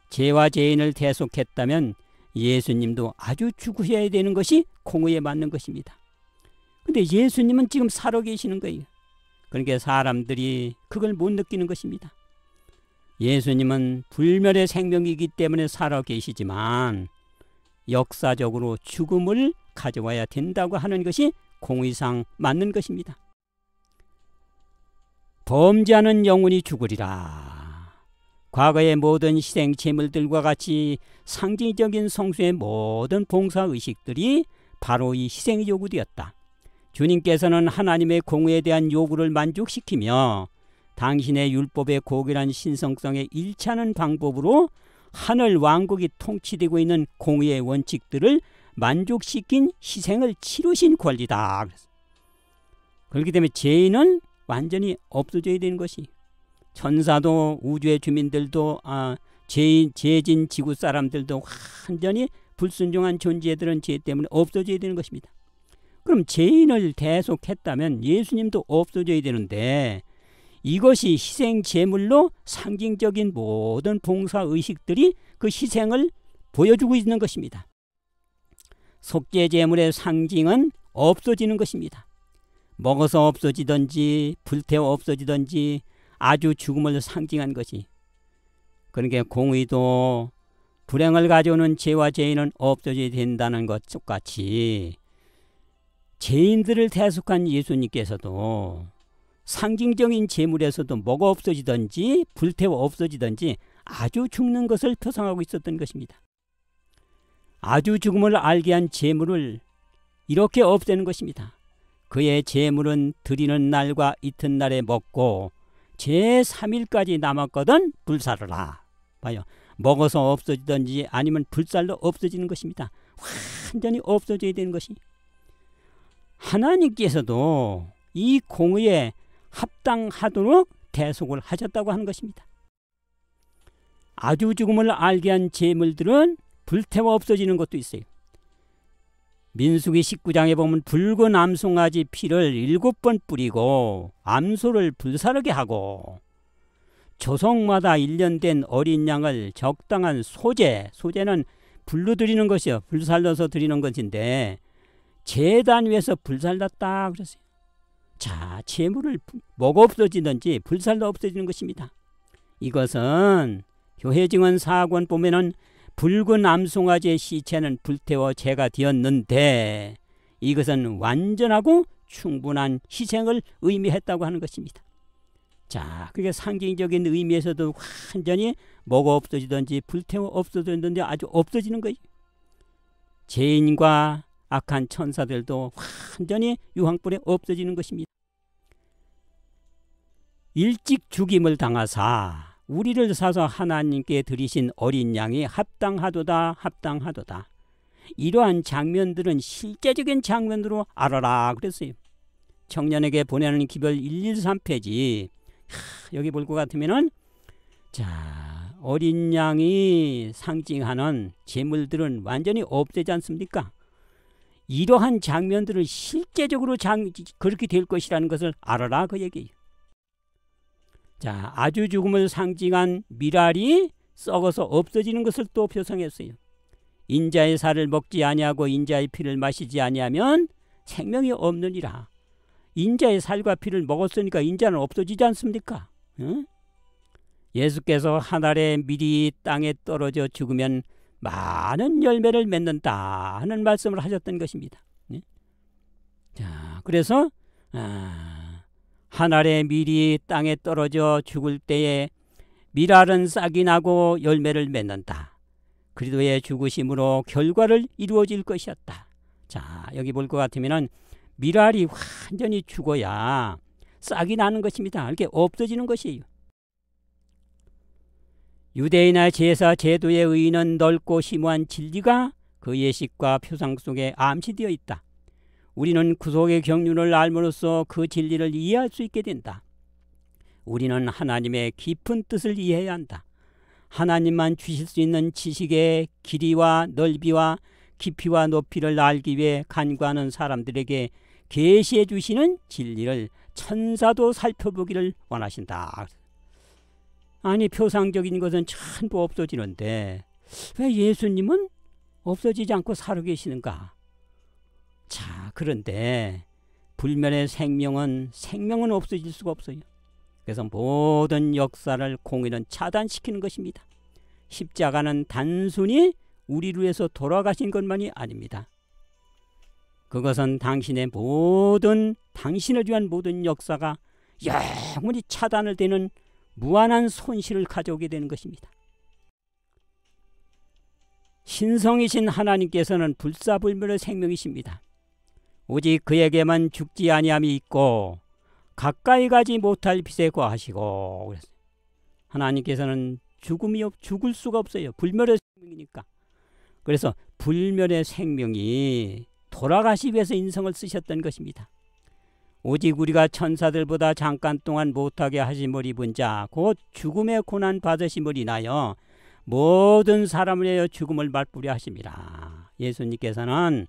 죄와 죄인을 대속했다면 예수님도 아주 죽으셔야 되는 것이 공의에 맞는 것입니다. 근데 예수님은 지금 살아 계시는 거예요. 그러니까 사람들이 그걸 못 느끼는 것입니다. 예수님은 불멸의 생명이기 때문에 살아 계시지만 역사적으로 죽음을 가져와야 된다고 하는 것이 공의상 맞는 것입니다. 범죄하는 영혼이 죽으리라. 과거의 모든 희생 제물들과 같이 상징적인 성수의 모든 봉사의식들이 바로 이 희생이 요구되었다. 주님께서는 하나님의 공의에 대한 요구를 만족시키며 당신의 율법의 고결한 신성성에 일치하는 방법으로 하늘 왕국이 통치되고 있는 공의의 원칙들을 만족시킨 희생을 치르신 권리다. 그렇기 때문에 죄인은 완전히 없어져야 되는 것이, 천사도 우주의 주민들도 죄진 지구 사람들도 완전히 불순종한 존재들은 죄 때문에 없어져야 되는 것입니다. 그럼 죄인을 대속했다면 예수님도 없어져야 되는데 이것이 희생 제물로 상징적인 모든 봉사의식들이 그 희생을 보여주고 있는 것입니다. 속죄 제물의 상징은 없어지는 것입니다. 먹어서 없어지든지 불태워 없어지든지 아주 죽음을 상징한 것이, 그러니까 공의도 불행을 가져오는 죄와 죄인은 없어져야 된다는 것 똑같이 죄인들을 대속한 예수님께서도 상징적인 제물에서도 먹어 없어지든지 불태워 없어지든지 아주 죽는 것을 표상하고 있었던 것입니다. 아주 죽음을 알게 한 제물을 이렇게 없애는 것입니다. 그의 제물은 드리는 날과 이튿날에 먹고 제3일까지 남았거든 불사르라. 봐요. 먹어서 없어지든지 아니면 불살로 없어지는 것입니다. 완전히 없어져야 되는 것이, 하나님께서도 이 공의에 합당하도록 대속을 하셨다고 하는 것입니다. 아주 죽음을 알게 한 제물들은 불태워 없어지는 것도 있어요. 민수기 19장에 보면 붉은 암송아지 피를 7번 뿌리고 암소를 불사르게 하고 조성마다 1년 된 어린 양을 적당한 소제는 불로 드리는 것이요, 불살려서 드리는 것인데 제단 위에서 불살랐다 그랬어요. 자, 제물을 먹어 없어지든지 불살로 없어지는 것입니다. 이것은 교회 증언 4권 보면은 붉은 암송아지의 시체는 불태워 죄가 되었는데 이것은 완전하고 충분한 희생을 의미했다고 하는 것입니다. 자, 그게 상징적인 의미에서도 완전히 먹어 없어지든지 불태워 없어지든지 아주 없어지는 거예요. 죄인과 악한 천사들도 완전히 유황불에 없어지는 것입니다. 일찍 죽임을 당하사 우리를 사서 하나님께 드리신 어린 양이 합당하도다 합당하도다. 이러한 장면들은 실제적인 장면으로 알아라 그랬어요. 청년에게 보내는 기별 113페이지 여기 볼 것 같으면은, 자, 어린 양이 상징하는 제물들은 완전히 없애지 않습니까? 이러한 장면들을 실제적으로 그렇게 될 것이라는 것을 알아라 그 얘기예요. 자, 아주 죽음을 상징한 미랄이 썩어서 없어지는 것을 또 표상했어요. 인자의 살을 먹지 아니하고 인자의 피를 마시지 아니하면 생명이 없느니라. 인자의 살과 피를 먹었으니까 인자는 없어지지 않습니까? 응? 예수께서 한 알의 밀이 땅에 떨어져 죽으면 많은 열매를 맺는다 하는 말씀을 하셨던 것입니다. 네? 자, 그래서 한 알의 밀이 땅에 떨어져 죽을 때에 밀알은 싹이 나고 열매를 맺는다. 그리스도의 죽으심으로 결과를 이루어질 것이었다. 자, 여기 볼 것 같으면은 미랄이 완전히 죽어야 싹이 나는 것입니다. 이렇게 없어지는 것이에요. 유대인의 제사 제도의 의의는 넓고 심오한 진리가 그 예식과 표상 속에 암시되어 있다. 우리는 구속의 경륜을 알므로써 그 진리를 이해할 수 있게 된다. 우리는 하나님의 깊은 뜻을 이해해야 한다. 하나님만 주실 수 있는 지식의 길이와 넓이와 깊이와 높이를 알기 위해 간구하는 사람들에게 계시해 주시는 진리를 천사도 살펴보기를 원하신다. 아니, 표상적인 것은 전부 없어지는데 왜 예수님은 없어지지 않고 살아계시는가? 자, 그런데 불멸의 생명은 없어질 수가 없어요. 그래서 모든 역사를 공의는 차단시키는 것입니다. 십자가는 단순히 우리를 위해서 돌아가신 것만이 아닙니다. 그것은 당신을 위한 모든 역사가 영원히 차단을 되는 무한한 손실을 가져오게 되는 것입니다. 신성이신 하나님께서는 불사불멸의 생명이십니다. 오직 그에게만 죽지 아니함이 있고 가까이 가지 못할 빛에 거하시고 그랬어요. 하나님께서는 죽을 수가 없어요. 불멸의 생명이니까. 그래서 불멸의 생명이 돌아가시기 위해서 인성을 쓰셨던 것입니다. 오직 우리가 천사들보다 잠깐 동안 못하게 하심을 입은 자 곧 죽음의 고난 받으심을 인하여 모든 사람을 위하여 죽음을 맛보려 하심이라. 예수님께서는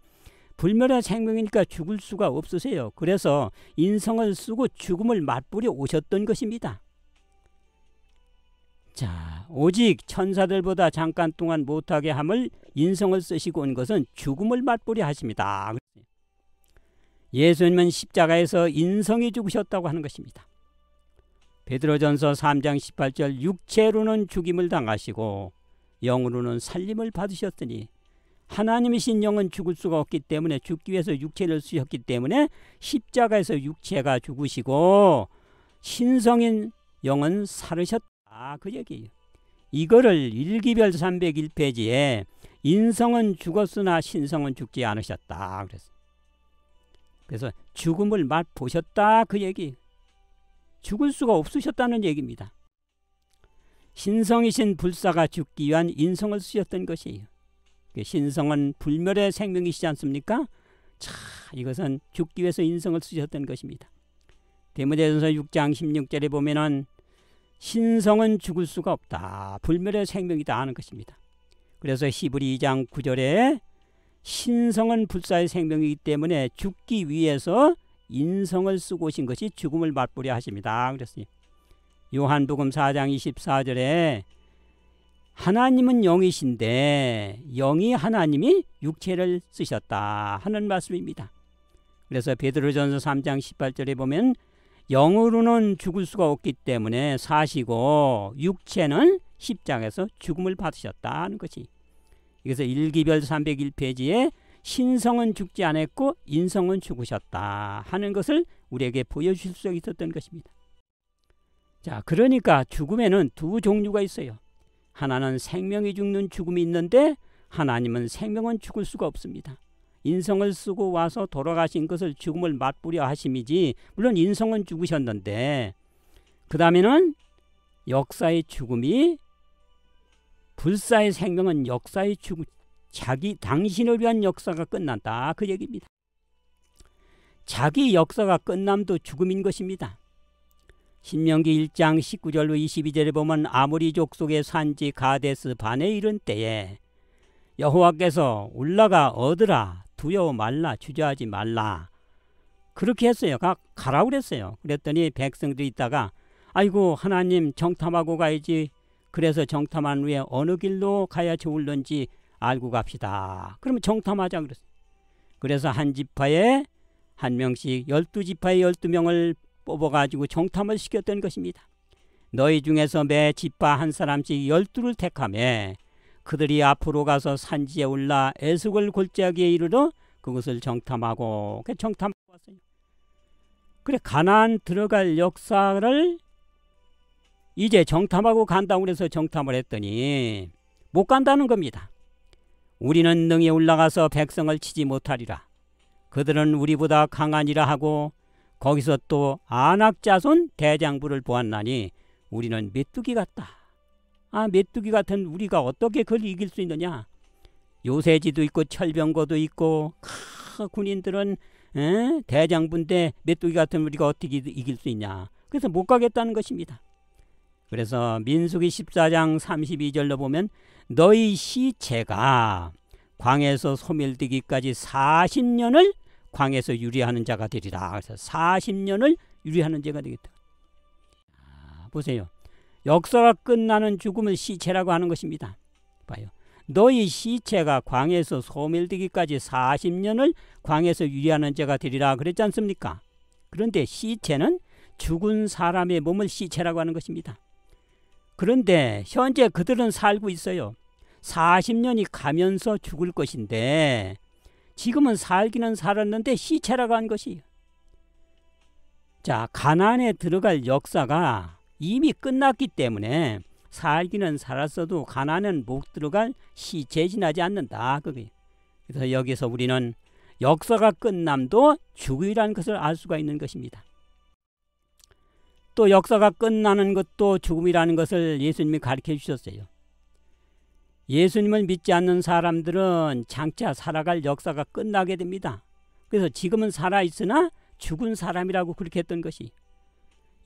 불멸의 생명이니까 죽을 수가 없으세요. 그래서 인성을 쓰고 죽음을 맛보려 오셨던 것입니다. 자, 오직 천사들보다 잠깐 동안 못하게 함을 인성을 쓰시고 온 것은 죽음을 맛보려 하십니다. 예수님은 십자가에서 인성이 죽으셨다고 하는 것입니다. 베드로전서 3장 18절 육체로는 죽임을 당하시고 영으로는 살림을 받으셨으니 하나님이신 영은 죽을 수가 없기 때문에 죽기 위해서 육체를 쓰셨기 때문에 십자가에서 육체가 죽으시고 신성인 영은 살으셨다. 그 얘기예요. 이거를 일기별 301페이지에 인성은 죽었으나 신성은 죽지 않으셨다. 그래서 죽음을 맛보셨다. 그 얘기. 죽을 수가 없으셨다는 얘기입니다. 신성이신 불사가 죽기 위한 인성을 쓰셨던 것이에요. 신성은 불멸의 생명이시지 않습니까? 자, 이것은 죽기 위해서 인성을 쓰셨던 것입니다. 디모데전서 6장 16절에 보면은 신성은 죽을 수가 없다. 불멸의 생명이다 하는 것입니다. 그래서 히브리 2장 9절에 신성은 불사의 생명이기 때문에 죽기 위해서 인성을 쓰고 오신 것이 죽음을 맛보려 하십니다. 그랬어요. 요한복음 4장 24절에 하나님은 영이신데 영이 하나님이 육체를 쓰셨다 하는 말씀입니다. 그래서 베드로전서 3장 18절에 보면 영으로는 죽을 수가 없기 때문에 사시고 육체는 십자가에서 죽음을 받으셨다 하는 것이. 그래서 일기별 301페이지에 신성은 죽지 않았고 인성은 죽으셨다 하는 것을 우리에게 보여주실 수 있었던 것입니다. 자, 그러니까 죽음에는 두 종류가 있어요. 하나는 생명이 죽는 죽음이 있는데 하나님은 생명은 죽을 수가 없습니다. 인성을 쓰고 와서 돌아가신 것을 죽음을 맛보려 하심이지, 물론 인성은 죽으셨는데 그 다음에는 역사의 죽음이, 불사의 생명은 역사의 죽음, 당신을 위한 역사가 끝난다 그 얘기입니다. 자기 역사가 끝남도 죽음인 것입니다. 신명기 1장 19절로 22절에 보면 아모리 족속의 산지 가데스 반에 이른 때에 여호와께서 올라가 얻으라, 두려워 말라, 주저하지 말라 그렇게 했어요. 가라고 그랬어요. 그랬더니 백성들이 있다가 아이고 하나님 정탐하고 가야지, 그래서 정탐한 후에 어느 길로 가야 좋을런지 알고 갑시다. 그러면 정탐하자 그랬어요. 그래서 한 지파에 한 명씩 12지파에 12명을 뽑아가지고 정탐을 시켰던 것입니다. 너희 중에서 매 지파 한 사람씩 12를 택하며 그들이 앞으로 가서 산지에 올라 에스골 골짜기에 이르러 그것을 정탐하고, 정탐하고 왔어요. 그래, 가나안 들어갈 역사를 이제 정탐하고 간다고 그래서 정탐을 했더니 못 간다는 겁니다. 우리는 능히 올라가서 백성을 치지 못하리라. 그들은 우리보다 강하니라 하고 거기서 또 아낙 자손 대장부를 보았나니 우리는 메뚜기 같다. 메뚜기 같은 우리가 어떻게 그걸 이길 수 있느냐. 요새지도 있고 철병거도 있고 군인들은 대장부인데 메뚜기 같은 우리가 어떻게 이길 수 있냐. 그래서 못 가겠다는 것입니다. 그래서 민수기 14장 32절로 보면 너희 시체가 광에서 소멸되기까지 40년을 광에서 유리하는 자가 되리라. 그래서 40년을 유리하는 자가 되겠다. 보세요. 역사가 끝나는 죽음을 시체라고 하는 것입니다. 봐요. 너희 시체가 광에서 소멸되기까지 40년을 광에서 유리하는 자가 되리라 그랬지 않습니까? 그런데 시체는 죽은 사람의 몸을 시체라고 하는 것입니다. 그런데 현재 그들은 살고 있어요. 40년이 가면서 죽을 것인데 지금은 살기는 살았는데 시체라고 한 것이에요. 자, 가나안에 들어갈 역사가 이미 끝났기 때문에 살기는 살았어도 가나안은 못 들어갈 시체에 지나지 않는다. 그래서 여기서 우리는 역사가 끝남도 죽음이라는 것을 알 수가 있는 것입니다. 또 역사가 끝나는 것도 죽음이라는 것을 예수님이 가르쳐 주셨어요. 예수님을 믿지 않는 사람들은 장차 살아갈 역사가 끝나게 됩니다. 그래서 지금은 살아있으나 죽은 사람이라고 그렇게 했던 것이,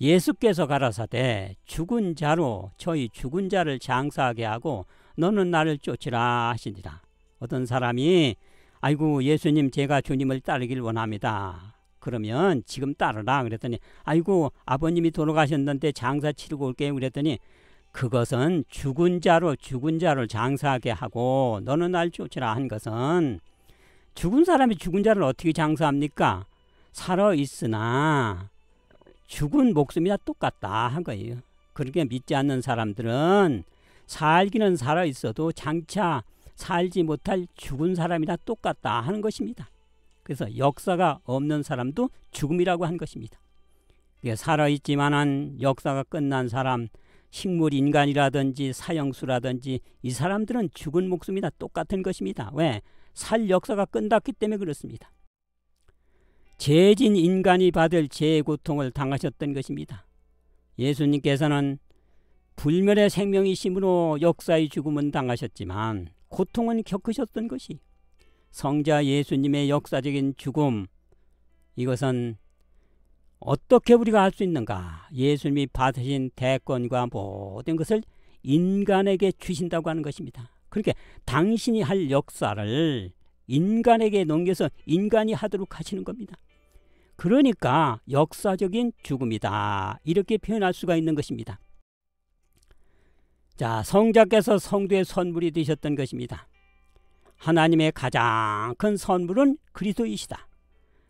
예수께서 가라사대 죽은 자로 저희 죽은 자를 장사하게 하고 너는 나를 쫓으라 하시니라. 어떤 사람이 아이고 예수님 제가 주님을 따르길 원합니다. 그러면 지금 따르라 그랬더니 아이고 아버님이 돌아가셨는데 장사 치르고 올게요 그랬더니 그것은 죽은 자로 죽은 자를 장사하게 하고 너는 날 쫓으라 한 것은, 죽은 사람이 죽은 자를 어떻게 장사합니까? 살아있으나 죽은 목숨이나 똑같다 한 거예요. 그렇게 믿지 않는 사람들은 살기는 살아있어도 장차 살지 못할 죽은 사람이나 똑같다 하는 것입니다. 그래서 역사가 없는 사람도 죽음이라고 한 것입니다. 살아있지만은 역사가 끝난 사람, 식물인간이라든지 사형수라든지 이 사람들은 죽은 목숨이나 똑같은 것입니다. 왜? 살 역사가 끝났기 때문에 그렇습니다. 죄진 인간이 받을 죄의 고통을 당하셨던 것입니다. 예수님께서는 불멸의 생명이심으로 역사의 죽음은 당하셨지만 고통은 겪으셨던 것이, 성자 예수님의 역사적인 죽음, 이것은 어떻게 우리가 알 수 있는가? 예수님이 받으신 대권과 모든 것을 인간에게 주신다고 하는 것입니다. 그러니까 당신이 할 역사를 인간에게 넘겨서 인간이 하도록 하시는 겁니다. 그러니까 역사적인 죽음이다 이렇게 표현할 수가 있는 것입니다. 자, 성자께서 성도의 선물이 되셨던 것입니다. 하나님의 가장 큰 선물은 그리스도이시다.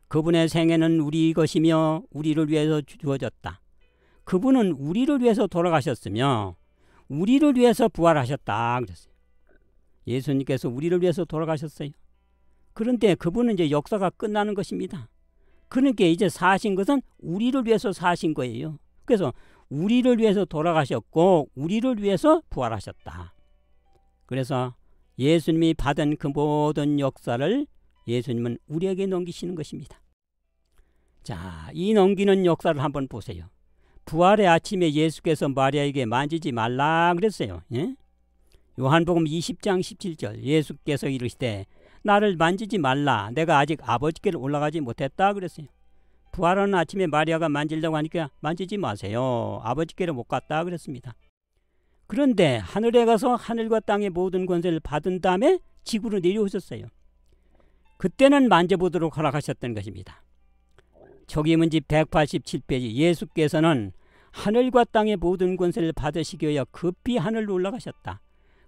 그분의 생애는 우리 것이며 우리를 위해서 주어졌다. 그분은 우리를 위해서 돌아가셨으며 우리를 위해서 부활하셨다 그랬어요. 예수님께서 우리를 위해서 돌아가셨어요. 그런데 그분은 이제 역사가 끝나는 것입니다. 그러니까 이제 사신 것은 우리를 위해서 사신 거예요. 그래서 우리를 위해서 돌아가셨고 우리를 위해서 부활하셨다. 그래서 예수님이 받은 그 모든 역사를 예수님은 우리에게 넘기시는 것입니다. 자, 이 넘기는 역사를 한번 보세요. 부활의 아침에 예수께서 마리아에게 만지지 말라 그랬어요. 예? 요한복음 20장 17절 예수께서 이르시되 나를 만지지 말라, 내가 아직 아버지께로 올라가지 못했다 그랬어요. 부활하는 아침에 마리아가 만지려고 하니까 만지지 마세요, 아버지께로 못 갔다 그랬습니다. 그런데 하늘에 가서 하늘과 땅의 모든 권세를 받은 다음에 지구로 내려오셨어요. 그때는 만져보도록 허락하셨던 것입니다. 초기문집 187페이지 예수께서는 하늘과 땅의 모든 권세를 받으시기 위하여 급히 하늘로 올라가셨다.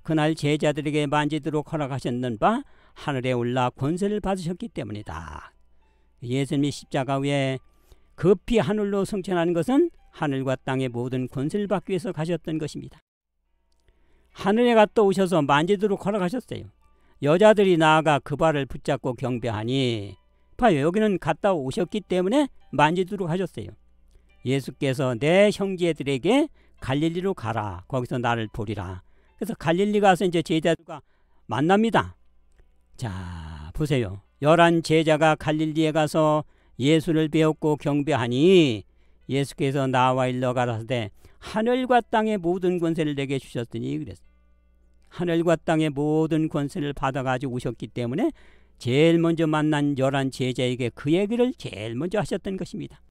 그날 제자들에게 만지도록 허락하셨는 바 하늘에 올라 권세를 받으셨기 때문이다. 예수님이 십자가 위에 급히 하늘로 승천하는 것은 하늘과 땅의 모든 권세를 받기 위해서 가셨던 것입니다. 하늘에 갔다 오셔서 만지도록 허락하셨어요. 여자들이 나아가 그 발을 붙잡고 경배하니, 봐요, 여기는 갔다 오셨기 때문에 만지도록 하셨어요. 예수께서 내 형제들에게 갈릴리로 가라, 거기서 나를 보리라. 그래서 갈릴리 가서 이제 제자들과 만납니다. 자, 보세요. 열한 제자가 갈릴리에 가서 예수를 배웠고 경배하니 예수께서 나와 일러 가라사대 하늘과 땅의 모든 권세를 내게 주셨더니 그랬어요. 하늘과 땅의 모든 권세를 받아가지고 오셨기 때문에 제일 먼저 만난 열한 제자에게 그 얘기를 제일 먼저 하셨던 것입니다.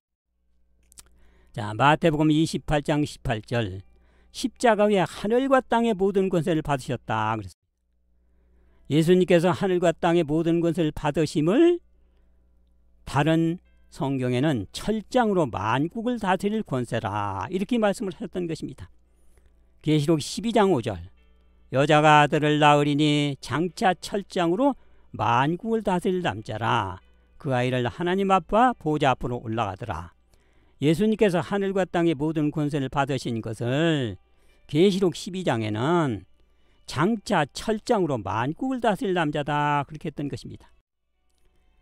자, 마태복음 28장 18절 십자가 위에 하늘과 땅의 모든 권세를 받으셨다 그랬어요. 예수님께서 하늘과 땅의 모든 권세를 받으심을 다른 성경에는 철장으로 만국을 다스릴 권세라 이렇게 말씀을 하셨던 것입니다. 계시록 12장 5절 여자가 아들을 낳으리니 장차 철장으로 만국을 다스릴 남자라 그 아이를 하나님 아빠 보좌 앞으로 올라가더라. 예수님께서 하늘과 땅의 모든 권세를 받으신 것을 계시록 12장에는 장차 철장으로 만국을 다스릴 남자다 그렇게 했던 것입니다.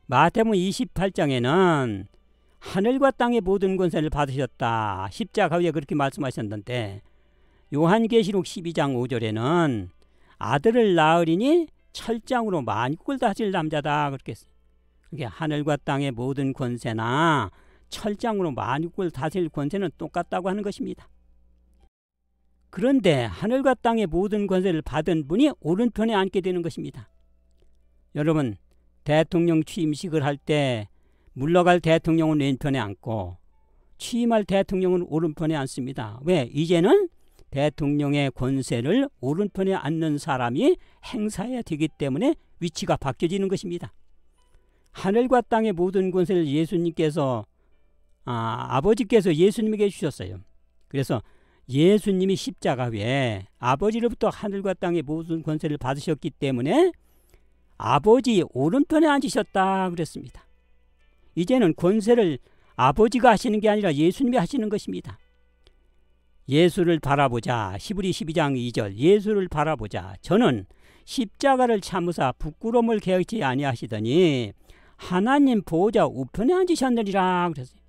마태복음 28장에는 하늘과 땅의 모든 권세를 받으셨다 십자가 위에 그렇게 말씀하셨는데 요한계시록 12장 5절에는 아들을 낳으리니 철장으로 만국을 다스릴 남자다 그렇게 했어요. 그게 하늘과 땅의 모든 권세나 철장으로 만국을 다스릴 권세는 똑같다고 하는 것입니다. 그런데 하늘과 땅의 모든 권세를 받은 분이 오른편에 앉게 되는 것입니다. 여러분 대통령 취임식을 할 때 물러갈 대통령은 왼편에 앉고 취임할 대통령은 오른편에 앉습니다. 왜? 이제는 대통령의 권세를 오른편에 앉는 사람이 행사해야 되기 때문에 위치가 바뀌어지는 것입니다. 하늘과 땅의 모든 권세를 예수님께서 아버지께서 예수님에게 주셨어요. 그래서 예수님이 십자가 위에 아버지로부터 하늘과 땅의 모든 권세를 받으셨기 때문에 아버지 오른편에 앉으셨다 그랬습니다. 이제는 권세를 아버지가 하시는 게 아니라 예수님이 하시는 것입니다. 예수를 바라보자. 히브리 12장 2절 예수를 바라보자. 저는 십자가를 참으사 부끄러움을 개의치 아니하시더니 하나님 보좌 우편에 앉으셨느니라 그랬어요.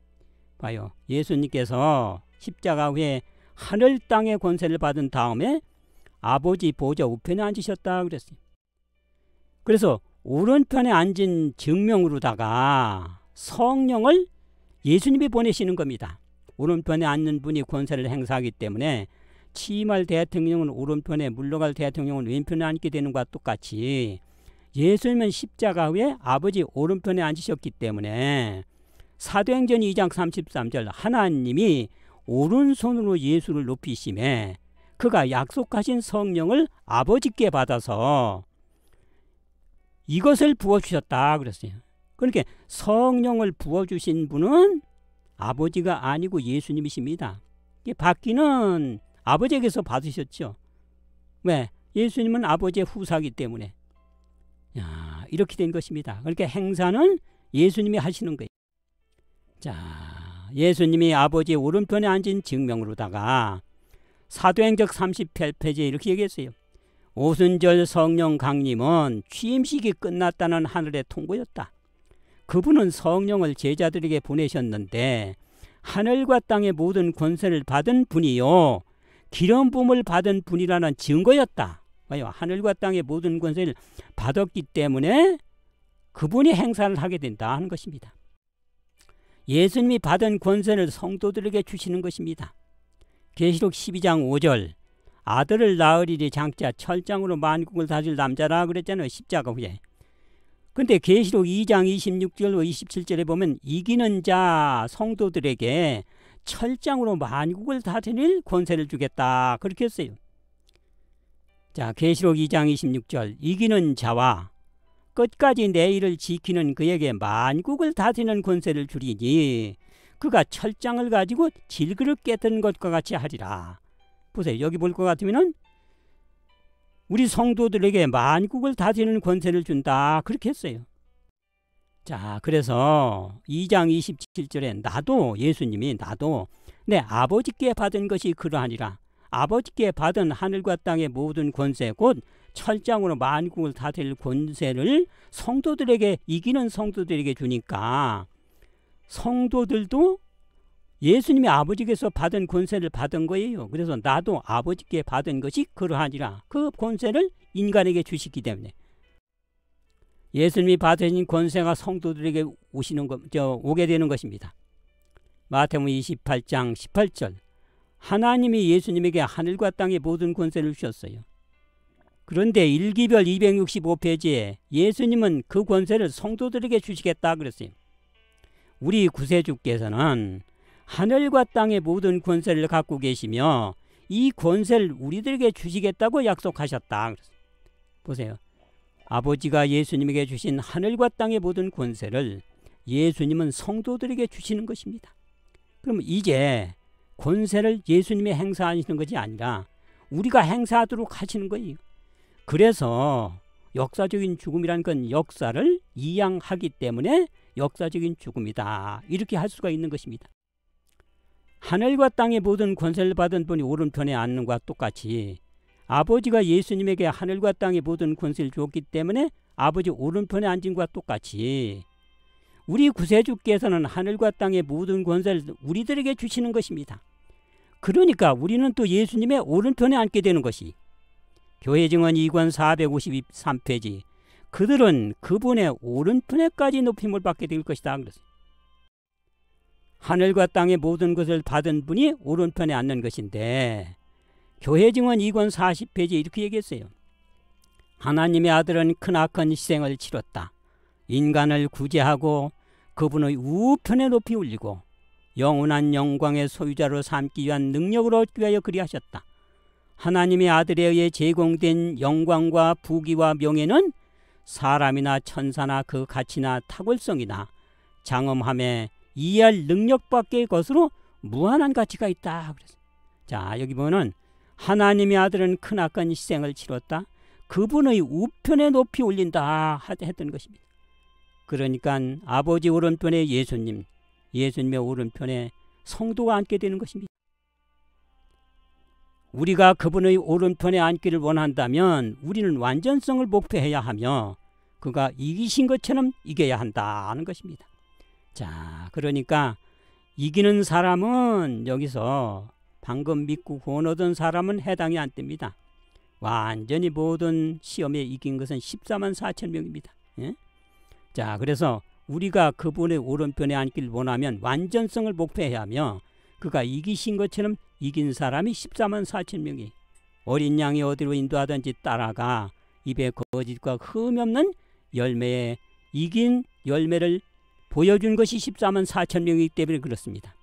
봐요. 예수님께서 십자가 후에 하늘 땅의 권세를 받은 다음에 아버지 보좌 우편에 앉으셨다 그랬어요. 그래서 오른편에 앉은 증명으로다가 성령을 예수님이 보내시는 겁니다. 오른편에 앉는 분이 권세를 행사하기 때문에 취임할 대통령은 오른편에 물러갈 대통령은 왼편에 앉게 되는 것과 똑같이 예수님은 십자가 후에 아버지 오른편에 앉으셨기 때문에 사도행전 2장 33절 하나님이 오른손으로 예수를 높이심에 그가 약속하신 성령을 아버지께 받아서 이것을 부어주셨다 그랬어요. 그러니까 성령을 부어주신 분은 아버지가 아니고 예수님이십니다. 받기는 아버지에게서 받으셨죠. 왜? 예수님은 아버지의 후사이기 때문에. 이렇게 된 것입니다. 그러니까 행사는 예수님이 하시는 거예요. 자, 예수님이 아버지의 오른편에 앉은 증명으로다가 사도행전 38페이지에 이렇게 얘기했어요. 오순절 성령 강림은 취임식이 끝났다는 하늘의 통보였다. 그분은 성령을 제자들에게 보내셨는데 하늘과 땅의 모든 권세를 받은 분이요 기름 부음을 받은 분이라는 증거였다. 봐요. 하늘과 땅의 모든 권세를 받았기 때문에 그분이 행사를 하게 된다 하는 것입니다. 예수님이 받은 권세를 성도들에게 주시는 것입니다. 계시록 12장 5절 아들을 낳으리니 장차 철장으로 만국을 다스릴 남자라 그랬잖아요. 십자가 후에. 근데 계시록 2장 26절로 27절에 보면 이기는 자 성도들에게 철장으로 만국을 다스릴 권세를 주겠다 그렇게 했어요. 자, 계시록 2장 26절 이기는 자와 끝까지 내 일을 지키는 그에게 만국을 다스리는 권세를 주리니 그가 철장을 가지고 질그릇 깨뜨린 것과 같이 하리라. 보세요. 여기 볼 것 같으면은 우리 성도들에게 만국을 다스리는 권세를 준다 그렇게 했어요. 자, 그래서 2장 27절에 나도 예수님이 나도 내 아버지께 받은 것이 그러하니라. 아버지께 받은 하늘과 땅의 모든 권세 곧 철장으로 만국을 다스릴 권세를 성도들에게 이기는 성도들에게 주니까 성도들도 예수님이 아버지께서 받은 권세를 받은 거예요. 그래서 나도 아버지께 받은 것이 그러하니라. 그 권세를 인간에게 주시기 때문에. 예수님이 받으신 권세가 성도들에게 오게 되는 것입니다. 마태복음 28장 18절 하나님이 예수님에게 하늘과 땅의 모든 권세를 주셨어요. 그런데 일기별 265페이지에 예수님은 그 권세를 성도들에게 주시겠다 그랬어요. 우리 구세주께서는 하늘과 땅의 모든 권세를 갖고 계시며 이 권세를 우리들에게 주시겠다고 약속하셨다. 보세요. 아버지가 예수님에게 주신 하늘과 땅의 모든 권세를 예수님은 성도들에게 주시는 것입니다. 그럼 이제 권세를 예수님이 행사하시는 것이 아니라 우리가 행사하도록 하시는 거예요. 그래서 역사적인 죽음이란 건 역사를 이양하기 때문에 역사적인 죽음이다. 이렇게 할 수가 있는 것입니다. 하늘과 땅의 모든 권세를 받은 분이 오른편에 앉는 것과 똑같이 아버지가 예수님에게 하늘과 땅의 모든 권세를 주었기 때문에 아버지 오른편에 앉은 것과 똑같이 우리 구세주께서는 하늘과 땅의 모든 권세를 우리들에게 주시는 것입니다. 그러니까 우리는 또 예수님의 오른편에 앉게 되는 것이 교회 증언 2권 453페이지 그들은 그분의 오른편에까지 높임을 받게 될 것이다. 그랬어요. 하늘과 땅의 모든 것을 받은 분이 오른편에 앉는 것인데 교회 증언 2권 40페이지에 이렇게 얘기했어요. 하나님의 아들은 크나큰 희생을 치렀다. 인간을 구제하고 그분의 우편에 높이 올리고 영원한 영광의 소유자로 삼기 위한 능력을 얻기 위하여 그리하셨다. 하나님의 아들에 의해 제공된 영광과 부귀와 명예는 사람이나 천사나 그 가치나 탁월성이나 장엄함에 이해할 능력밖의 것으로 무한한 가치가 있다. 자, 여기 보면 하나님의 아들은 크나큰 희생을 치렀다. 그분의 우편에 높이 올린다 했던 것입니다. 그러니까 아버지 오른편에 예수님, 예수님의 오른편에 성도가 앉게 되는 것입니다. 우리가 그분의 오른편에 앉기를 원한다면 우리는 완전성을 목표해야 하며 그가 이기신 것처럼 이겨야 한다는 것입니다. 자, 그러니까 이기는 사람은 여기서 방금 믿고 구원 얻은 사람은 해당이 안 됩니다. 완전히 모든 시험에 이긴 것은 14만 4천 명입니다. 예? 자, 그래서 우리가 그분의 오른편에 앉기를 원하면 완전성을 목표해야 하며 그가 이기신 것처럼 이긴 사람이 14만 4천 명이 어린 양이 어디로 인도하든지 따라가 입에 거짓과 흠이 없는 열매에 이긴 열매를 보여준 것이 14만 4천 명이기 때문에 그렇습니다.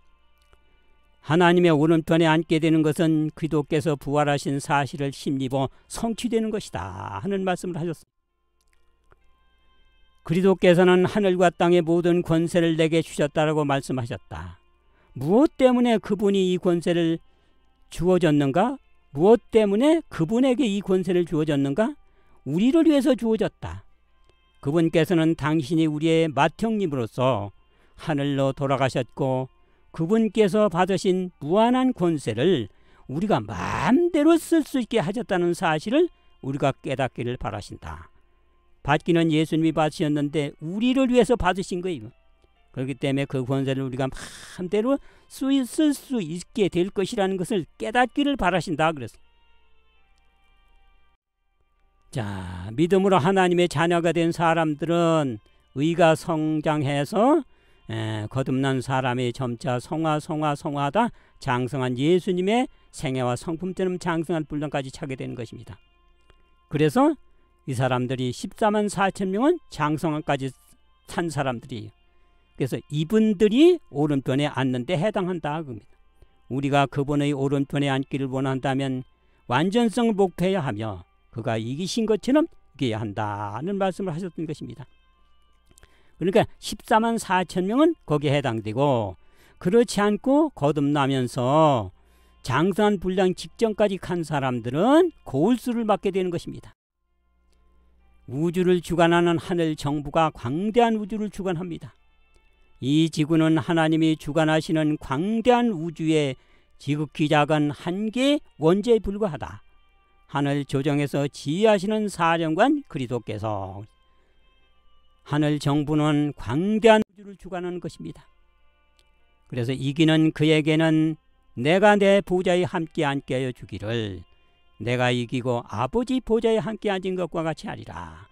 하나님의 오른편에 앉게 되는 것은 그리스도께서 부활하신 사실을 힘입어 성취되는 것이다 하는 말씀을 하셨습니다. 그리스도께서는 하늘과 땅의 모든 권세를 내게 주셨다라고 말씀하셨다. 무엇 때문에 그분이 이 권세를 주어졌는가? 무엇 때문에 그분에게 이 권세를 주어졌는가? 우리를 위해서 주어졌다. 그분께서는 당신이 우리의 맏형님으로서 하늘로 돌아가셨고 그분께서 받으신 무한한 권세를 우리가 마음대로 쓸 수 있게 하셨다는 사실을 우리가 깨닫기를 바라신다. 받기는 예수님이 받으셨는데 우리를 위해서 받으신 거예요. 그렇기 때문에 그 권세를 우리가 마음대로 쓸 수 있게 될 것이라는 것을 깨닫기를 바라신다 그랬어요. 자, 믿음으로 하나님의 자녀가 된 사람들은 의가 성장해서 거듭난 사람이 점차 성화하다 장성한 예수님의 생애와 성품처럼 장성한 분량까지 차게 되는 것입니다. 그래서 이 사람들이 14만 4천 명은 장성한까지 찬 사람들이에요. 그래서 이분들이 오른편에 앉는 데 해당한다 그겁니다. 우리가 그분의 오른편에 앉기를 원한다면 완전성을 목표해야 하며 그가 이기신 것처럼 이겨야 한다는 말씀을 하셨던 것입니다. 그러니까 14만 4천 명은 거기에 해당되고 그렇지 않고 거듭나면서 장성한 분량 직전까지 간 사람들은 고울수를 받게 되는 것입니다. 우주를 주관하는 하늘 정부가 광대한 우주를 주관합니다. 이 지구는 하나님이 주관하시는 광대한 우주의 지극히 작은 한 개의 원자에 불과하다. 하늘 조정에서 지휘하시는 사령관 그리스도께서 하늘 정부는 광대한 우주를 주관하는 것입니다. 그래서 이기는 그에게는 내가 내 보좌에 함께 앉게 하여 주기를 내가 이기고 아버지 보좌에 함께 앉은 것과 같이 하리라.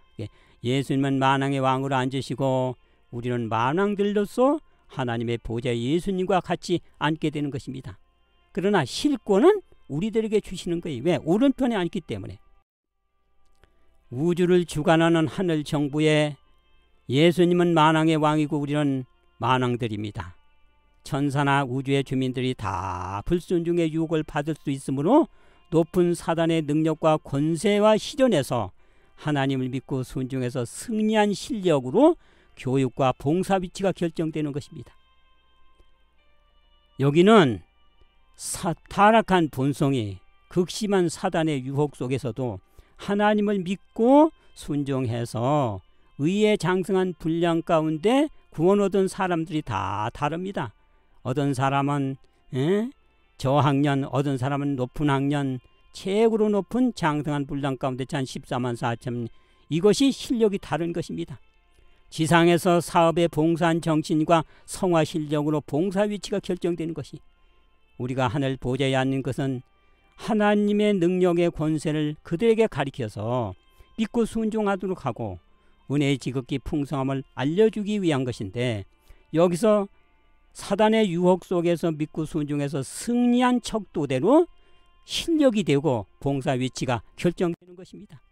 예수님은 만왕의 왕으로 앉으시고 우리는 만왕들로서 하나님의 보좌 예수님과 같이 앉게 되는 것입니다. 그러나 실권은 우리들에게 주시는 거예요. 왜? 오른편에 앉기 때문에. 우주를 주관하는 하늘 정부에 예수님은 만왕의 왕이고 우리는 만왕들입니다. 천사나 우주의 주민들이 다 불순종의 유혹을 받을 수 있으므로 높은 사단의 능력과 권세와 시련에서 하나님을 믿고 순종해서 승리한 실력으로 교육과 봉사 위치가 결정되는 것입니다. 여기는 타락한 본성이 극심한 사단의 유혹 속에서도 하나님을 믿고 순종해서 의에 장성한 분량 가운데 구원 얻은 사람들이 다 다릅니다. 어떤 사람은 저학년, 어떤 사람은 높은 학년, 최고로 높은 장성한 분량 가운데 한 14만 4천, 이것이 실력이 다른 것입니다. 지상에서 사업에 봉사한 정신과 성화 실력으로 봉사 위치가 결정되는 것이, 우리가 하늘 보좌에 앉는 것은 하나님의 능력의 권세를 그들에게 가리켜서 믿고 순종하도록 하고 은혜의 지극히 풍성함을 알려주기 위한 것인데, 여기서 사단의 유혹 속에서 믿고 순종해서 승리한 척도대로 실력이 되고 봉사 위치가 결정되는 것입니다.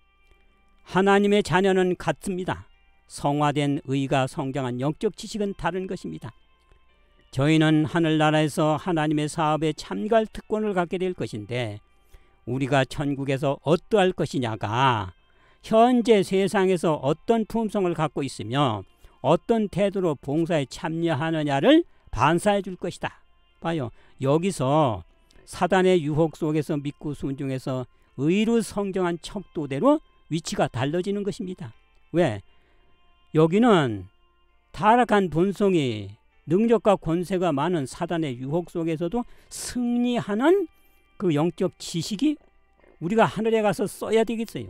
하나님의 자녀는 같습니다. 성화된 의가 성장한 영적 지식은 다른 것입니다. 저희는 하늘나라에서 하나님의 사업에 참가할 특권을 갖게 될 것인데, 우리가 천국에서 어떠할 것이냐가 현재 세상에서 어떤 품성을 갖고 있으며 어떤 태도로 봉사에 참여하느냐를 반사해 줄 것이다. 봐요. 여기서 사단의 유혹 속에서 믿고 순종해서 의로 성장한 척도대로 위치가 달라지는 것입니다. 왜? 여기는 타락한 본성이 능력과 권세가 많은 사단의 유혹 속에서도 승리하는 그 영적 지식이 우리가 하늘에 가서 써야 되겠어요.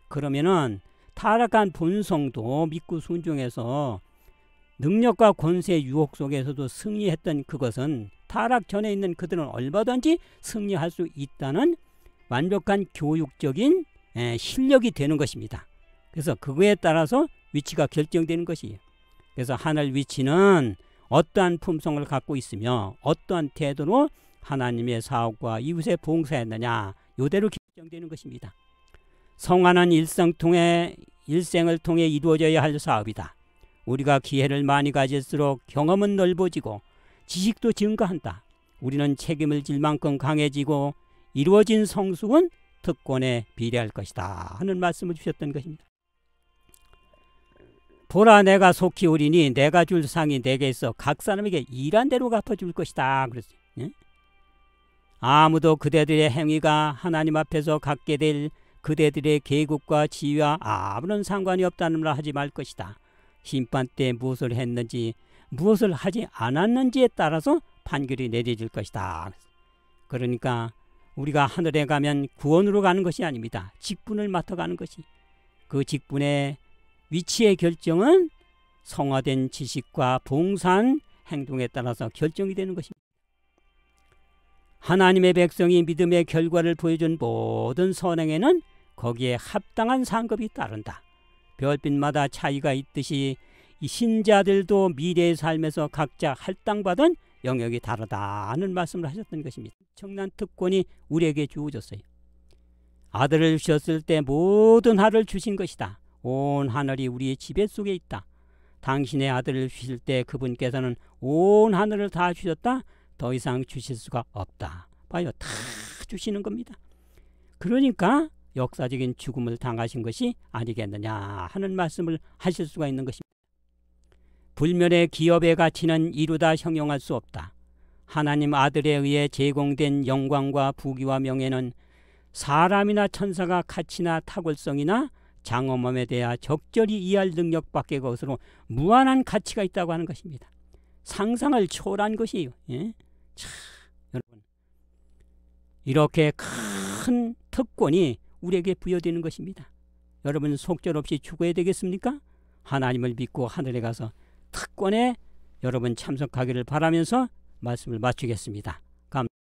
그러면은 타락한 본성도 믿고 순종해서 능력과 권세의 유혹 속에서도 승리했던 그것은 타락 전에 있는 그들은 얼마든지 승리할 수 있다는 완벽한 교육적인 실력이 되는 것입니다. 그래서 그거에 따라서 위치가 결정되는 것이에요. 그래서 하늘 위치는 어떠한 품성을 갖고 있으며 어떠한 태도로 하나님의 사업과 이웃에 봉사했느냐, 이대로 결정되는 것입니다. 성화는 일생을 통해 이루어져야 할 사업이다. 우리가 기회를 많이 가질수록 경험은 넓어지고 지식도 증가한다. 우리는 책임을 질 만큼 강해지고 이루어진 성숙은 특권에 비례할 것이다 하는 말씀을 주셨던 것입니다. 보라, 내가 속히 오리니 내가 줄 상이 내게 있어 각 사람에게 일한 대로 갚아줄 것이다 그랬어요. 예? 아무도 그대들의 행위가 하나님 앞에서 갖게 될 그대들의 계급과 지위와 아무런 상관이 없다는 말 하지 말 것이다. 심판 때 무엇을 했는지 무엇을 하지 않았는지에 따라서 판결이 내려질 것이다. 그러니까 우리가 하늘에 가면 구원으로 가는 것이 아닙니다. 직분을 맡아가는 것이, 그 직분의 위치의 결정은 성화된 지식과 봉사한 행동에 따라서 결정이 되는 것입니다. 하나님의 백성이 믿음의 결과를 보여준 모든 선행에는 거기에 합당한 상급이 따른다. 별빛마다 차이가 있듯이 이 신자들도 미래의 삶에서 각자 할당받은 영역이 다르다 하는 말씀을 하셨던 것입니다. 엄청난 특권이 우리에게 주어졌어요. 아들을 주셨을 때 모든 하늘을 주신 것이다. 온 하늘이 우리의 지배 속에 있다. 당신의 아들을 주실 때 그분께서는 온 하늘을 다 주셨다. 더 이상 주실 수가 없다. 봐요. 다 주시는 겁니다. 그러니까 역사적인 죽음을 당하신 것이 아니겠느냐 하는 말씀을 하실 수가 있는 것입니다. 불멸의 기업의 가치는 이루다 형용할 수 없다. 하나님 아들에 의해 제공된 영광과 부귀와 명예는 사람이나 천사가 가치나 탁월성이나 장엄함에 대해 적절히 이해할 능력밖에 것으로 무한한 가치가 있다고 하는 것입니다. 상상을 초월한 것이에요. 예? 참, 여러분, 이렇게 큰 특권이 우리에게 부여되는 것입니다. 여러분 속절없이 죽어야 되겠습니까? 하나님을 믿고 하늘에 가서 특권에 여러분 참석하기를 바라면서 말씀을 마치겠습니다. 감사합니다.